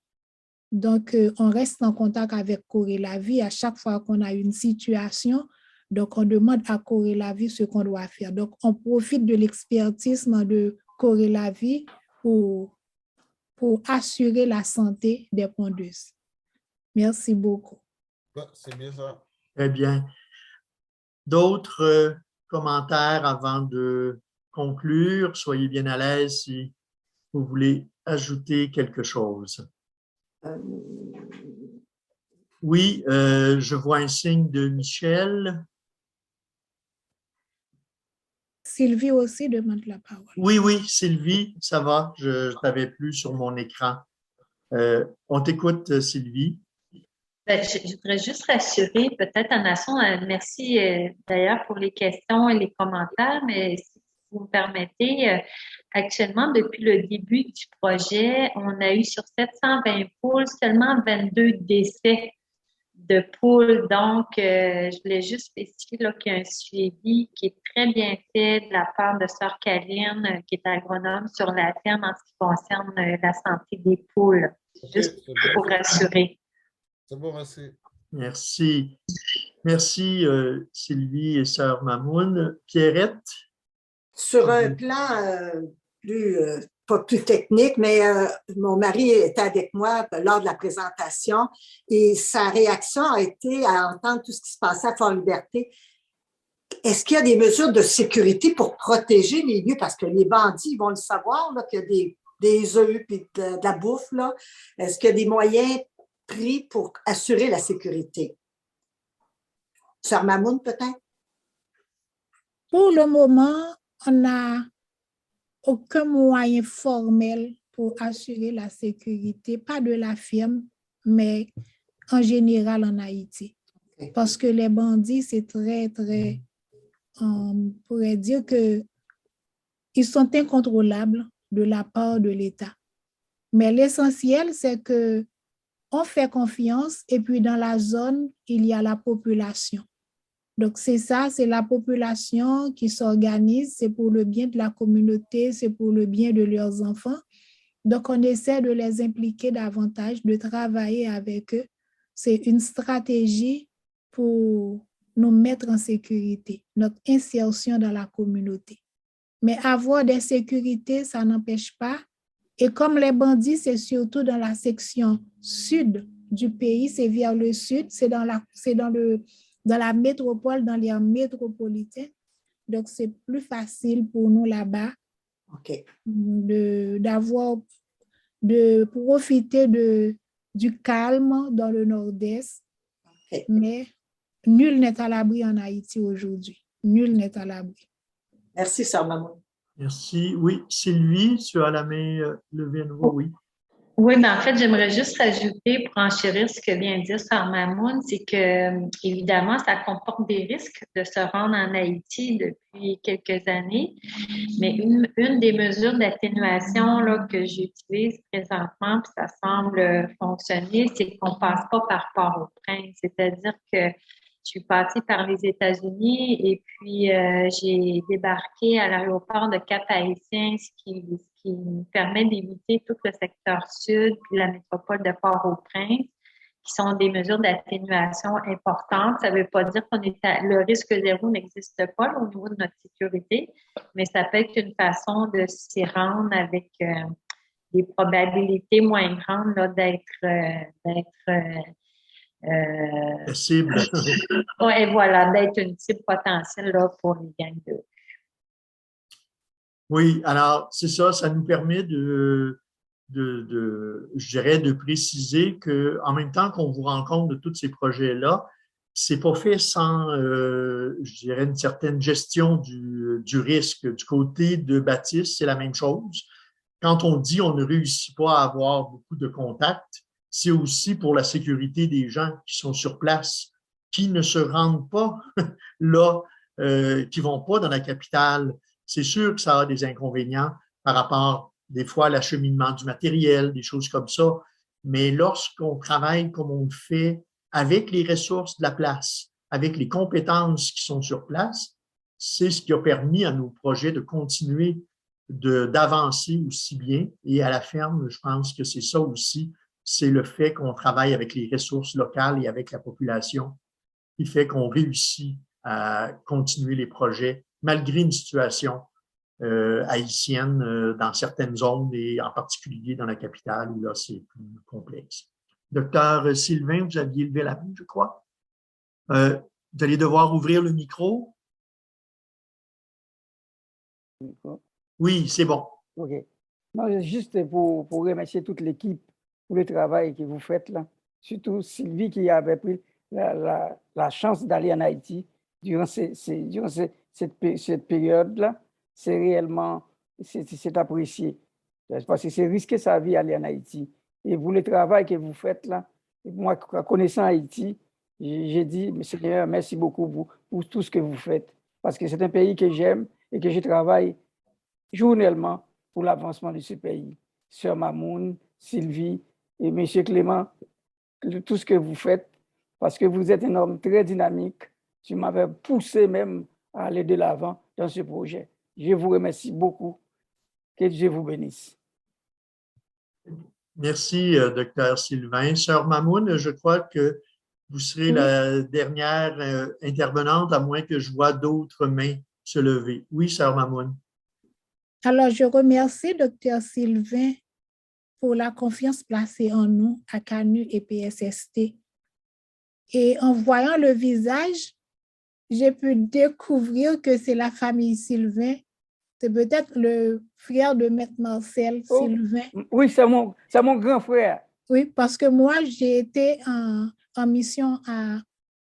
Donc, on reste en contact avec Corée-la-Vie à chaque fois qu'on a une situation. Donc, on demande à Corée-la-Vie ce qu'on doit faire. Donc, on profite de l'expertise de Corée-la-Vie pour assurer la santé des pondeuses. Merci beaucoup. C'est bien ça. Très bien. D'autres commentaires avant de conclure? Soyez bien à l'aise si vous voulez ajouter quelque chose. Oui, je vois un signe de Michel. Sylvie aussi demande la parole. Oui, Sylvie, ça va. Je ne t'avais plus sur mon écran. On t'écoute, Sylvie. Je voudrais juste rassurer peut-être à Nation, merci d'ailleurs pour les questions et les commentaires, mais si vous me permettez, actuellement, depuis le début du projet, on a eu sur 720 poules seulement 22 décès de poules. Donc, je voulais juste spécifier là, qu'il y a un suivi qui est très bien fait de la part de Sœur Caline, qui est agronome sur la ferme en ce qui concerne la santé des poules. Juste pour rassurer. C'est bon, merci. Merci. Merci, Sylvie et Sœur Mamoun. Pierrette? Sur un plan pas plus technique, mais mon mari était avec moi lors de la présentation et sa réaction a été à entendre tout ce qui se passait à Fort-Liberté. Est-ce qu'il y a des mesures de sécurité pour protéger les lieux? Parce que les bandits, ils vont le savoir, là, qu'il y a des œufs et de la bouffe. Là. Est-ce qu'il y a des moyens pris pour assurer la sécurité? Sœur Mamoun, peut-être? Pour le moment, on n'a aucun moyen formel pour assurer la sécurité, pas de la firme, mais en général en Haïti. Parce que les bandits, c'est très, on pourrait dire que ils sont incontrôlables de la part de l'État. Mais l'essentiel, c'est que on fait confiance et puis dans la zone, il y a la population. Donc, c'est ça, c'est la population qui s'organise, c'est pour le bien de la communauté, c'est pour le bien de leurs enfants. Donc, on essaie de les impliquer davantage, de travailler avec eux. C'est une stratégie pour nous mettre en sécurité, notre insertion dans la communauté. Mais avoir des sécurités, ça n'empêche pas. Et comme les bandits, c'est surtout dans la section sud du pays, c'est vers le sud, c'est dans la métropole, dans les métropolitains. Donc, c'est plus facile pour nous là-bas de profiter du calme dans le nord-est. Mais nul n'est à l'abri en Haïti aujourd'hui. Nul n'est à l'abri. Merci, Sœur Mamoun. Merci. Oui, Sylvie, tu as la main levée à nouveau, oui. Oui, mais en fait, j'aimerais juste rajouter pour enchérir ce que vient de dire Sœur Mamoun, c'est que, évidemment, ça comporte des risques de se rendre en Haïti depuis quelques années. Mais une des mesures d'atténuation là, que j'utilise présentement, puis ça semble fonctionner, c'est qu'on ne passe pas par Port-au-Prince. C'est-à-dire que je suis passée par les États-Unis et puis j'ai débarqué à l'aéroport de Cap-Haïtien, ce qui me permet d'éviter tout le secteur sud puis la métropole de Port-au-Prince, qui sont des mesures d'atténuation importantes. Ça ne veut pas dire le risque zéro n'existe pas là, au niveau de notre sécurité, mais ça peut être une façon de s'y rendre avec des probabilités moins grandes là, cible. Et voilà, d'être une cible potentielle là, pour les gangs de. Oui, alors c'est ça, ça nous permet je dirais, de préciser qu'en même temps qu'on vous rend compte de tous ces projets-là, c'est pas fait sans, je dirais, une certaine gestion du risque. Du côté de Baptiste, c'est la même chose. Quand on dit on ne réussit pas à avoir beaucoup de contacts, c'est aussi pour la sécurité des gens qui sont sur place, qui ne se rendent pas là, qui vont pas dans la capitale. C'est sûr que ça a des inconvénients par rapport, des fois, à l'acheminement du matériel, des choses comme ça. Mais lorsqu'on travaille comme on le fait avec les ressources de la place, avec les compétences qui sont sur place, c'est ce qui a permis à nos projets de continuer d'avancer aussi bien. Et à la ferme, je pense que c'est ça aussi, c'est le fait qu'on travaille avec les ressources locales et avec la population qui fait qu'on réussit à continuer les projets malgré une situation haïtienne dans certaines zones et en particulier dans la capitale où là, c'est plus complexe. Docteur Sylvain, vous aviez levé la main, je crois. Vous allez devoir ouvrir le micro. Oui, c'est bon. OK. Non, juste pour remercier toute l'équipe pour le travail que vous faites là. Surtout Sylvie qui avait pris la chance d'aller en Haïti durant cette période-là. C'est réellement, c'est apprécié. Parce que c'est risquer sa vie aller en Haïti. Et vous, le travail que vous faites là, Moi, connaissant Haïti, j'ai dit, Seigneur, merci beaucoup pour tout ce que vous faites, parce que c'est un pays que j'aime et que je travaille journellement pour l'avancement de ce pays. Sœur Mamoun, Sylvie et M. Clément, tout ce que vous faites, parce que vous êtes un homme très dynamique, tu m'avais poussé même à aller de l'avant dans ce projet. Je vous remercie beaucoup. Que Dieu vous bénisse. Merci, Dr. Sylvain. Sœur Mamoun, je crois que vous serez la dernière intervenante, à moins que je vois d'autres mains se lever. Oui, Sœur Mamoun. Alors, je remercie Dr. Sylvain pour la confiance placée en nous à CANU et PSST. Et en voyant le visage, j'ai pu découvrir que c'est la famille Sylvain. C'est peut-être le frère de Maître Marcel Sylvain. Oui, c'est mon grand frère. Oui, parce que moi, j'ai été en mission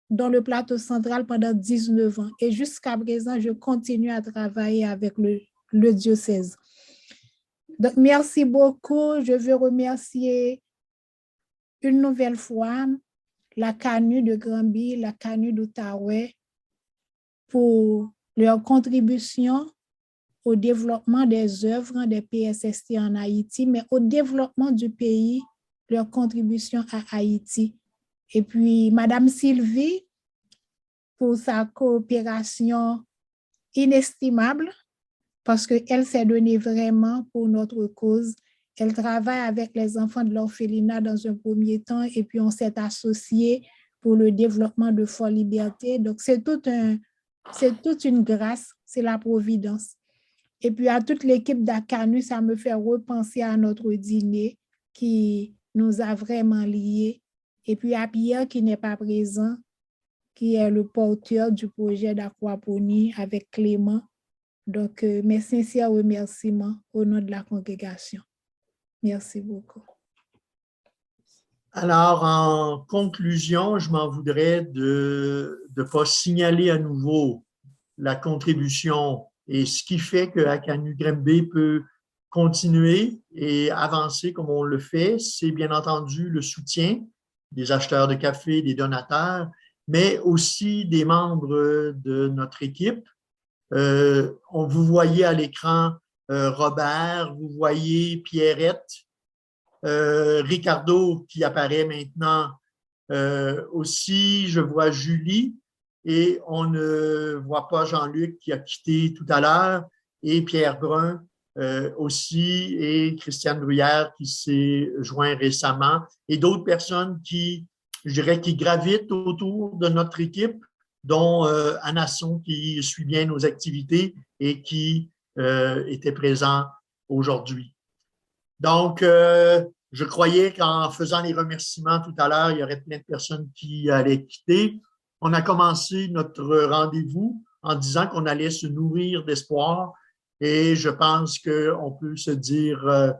dans le plateau central pendant 19 ans. Et jusqu'à présent, je continue à travailler avec le diocèse. Donc, merci beaucoup. Je veux remercier une nouvelle fois la CANU de Granby, la CANU d'Outaouais pour leur contribution au développement des œuvres des PSST en Haïti, mais au développement du pays, leur contribution à Haïti. Et puis, Madame Sylvie, pour sa coopération inestimable, parce qu'elle s'est donnée vraiment pour notre cause. Elle travaille avec les enfants de l'orphelinat dans un premier temps, et puis on s'est associé pour le développement de Fort Liberté. Donc, c'est toute une grâce, c'est la providence. Et puis, à toute l'équipe d'ACANU, ça me fait repenser à notre dîner qui nous a vraiment liés. Et puis, à Pierre, qui n'est pas présent, qui est le porteur du projet d'aquaponie avec Clément. Donc, mes sincères remerciements au nom de la congrégation. Merci beaucoup. Alors, en conclusion, je m'en voudrais de ne pas signaler à nouveau la contribution et ce qui fait que ACANU Granby peut continuer et avancer comme on le fait, c'est bien entendu le soutien des acheteurs de café, des donateurs, mais aussi des membres de notre équipe. Vous voyez à l'écran Robert, vous voyez Pierrette, Ricardo qui apparaît maintenant aussi, je vois Julie et on ne voit pas Jean-Luc qui a quitté tout à l'heure et Pierre Brun aussi et Christiane Bruyère qui s'est joint récemment et d'autres personnes qui, je dirais, qui gravitent autour de notre équipe, dont Anasson qui suit bien nos activités et qui était présent aujourd'hui. Donc, je croyais qu'en faisant les remerciements tout à l'heure, il y aurait plein de personnes qui allaient quitter. On a commencé notre rendez-vous en disant qu'on allait se nourrir d'espoir et je pense qu'on peut se dire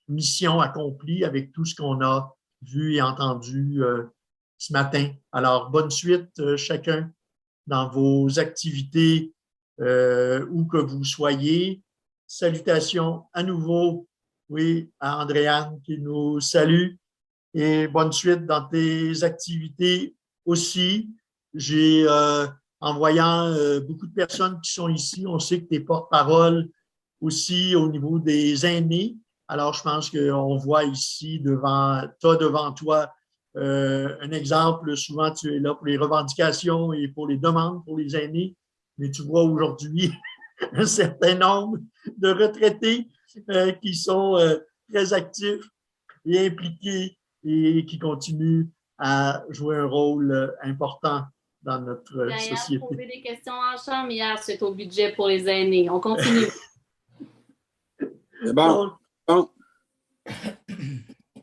mission accomplie avec tout ce qu'on a vu et entendu ce matin. Alors, bonne suite chacun dans vos activités où que vous soyez. Salutations à nouveau, oui, à Andréane qui nous salue et bonne suite dans tes activités aussi. En voyant beaucoup de personnes qui sont ici, on sait que tu es porte-parole aussi au niveau des aînés. Alors, je pense qu'on voit ici devant toi un exemple. Souvent, tu es là pour les revendications et pour les demandes pour les aînés, mais tu vois aujourd'hui un certain nombre de retraités qui sont très actifs et impliqués et qui continuent à jouer un rôle important dans notre société. On a posé des questions en chambre hier suite au budget pour les aînés. On continue. C'est bon.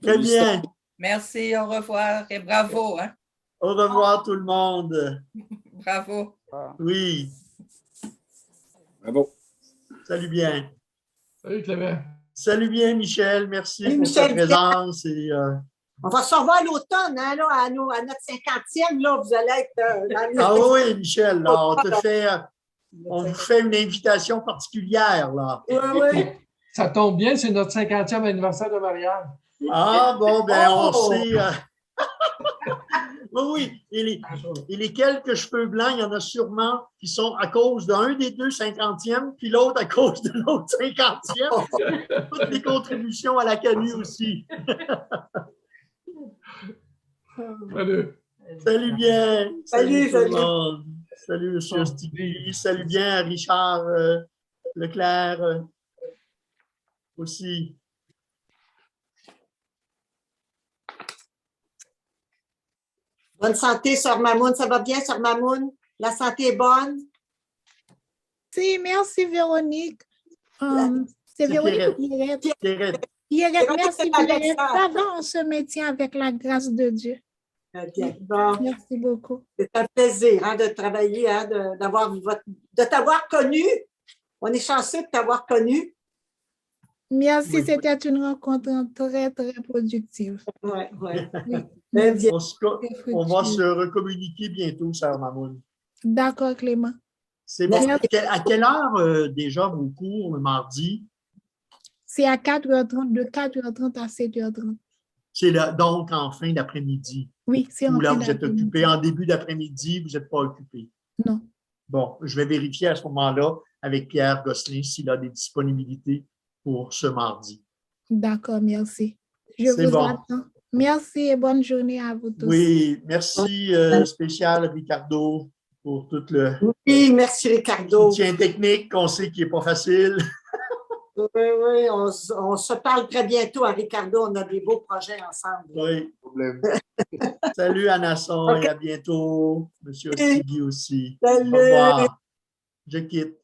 Très bien. Merci, au revoir et bravo. Hein? Au revoir tout le monde. Bravo. Oui. Bravo. Salut bien. Salut Clément. Salut bien Michel, merci Salut, pour ta Michel. présence. Et, On va se revoir à l'automne, hein, là, à notre 50e, là, vous allez être dans Ah oui, Michel, là, on vous fait une invitation particulière. Là. Oui. Ça tombe bien, c'est notre 50e anniversaire de mariage. Ah bon, ben on sait. oui. Et les quelques cheveux blancs, il y en a sûrement qui sont à cause d'un des deux 50e, puis l'autre à cause de l'autre 50e. Toutes les contributions à la CANU aussi. Salut. Salut bien. Salut, tout le salut. monde. Salut, M. Stigui. Salut bien à Richard Leclerc aussi. Bonne santé, Sœur Mamoun. Ça va bien, Sœur Mamoun? La santé est bonne? Si, merci Véronique. C'est Véronique ou Pierrette? Pierrette. Pierrette, merci Véronique, c'est Pierrette. la Ça va, on se maintient avec la grâce de Dieu. OK. Bon. Merci beaucoup. C'est un plaisir de travailler, de t'avoir connu. On est chanceux de t'avoir connu. Merci, Oui. c'était une rencontre très, très productive. Oui, oui. Oui, Bien. On va se recommuniquer bientôt, Sœur Mamoun. D'accord, Clément. C'est bon. Merci. À quelle heure déjà vos cours le mardi? C'est à 4h30, de 4h30 à 7h30. C'est donc en fin d'après-midi. Oui, c'est en Ou là, fin vous êtes d'après-midi. occupé. En début d'après-midi, vous n'êtes pas occupé. Non. Bon, je vais vérifier à ce moment-là avec Pierre Gosselin s'il a des disponibilités pour ce mardi. D'accord, merci. Je C'est vous bon. attends. Merci et bonne journée à vous tous. Oui, merci spécial Ricardo pour tout le Oui, merci Ricardo. soutien technique qu'on sait qu'il n'est pas facile. Oui, oui, on se parle très bientôt à Ricardo. On a des beaux projets ensemble. Oui, problème. Salut Anasson et à bientôt. Monsieur Ostigui aussi. Salut. Au revoir. Je quitte.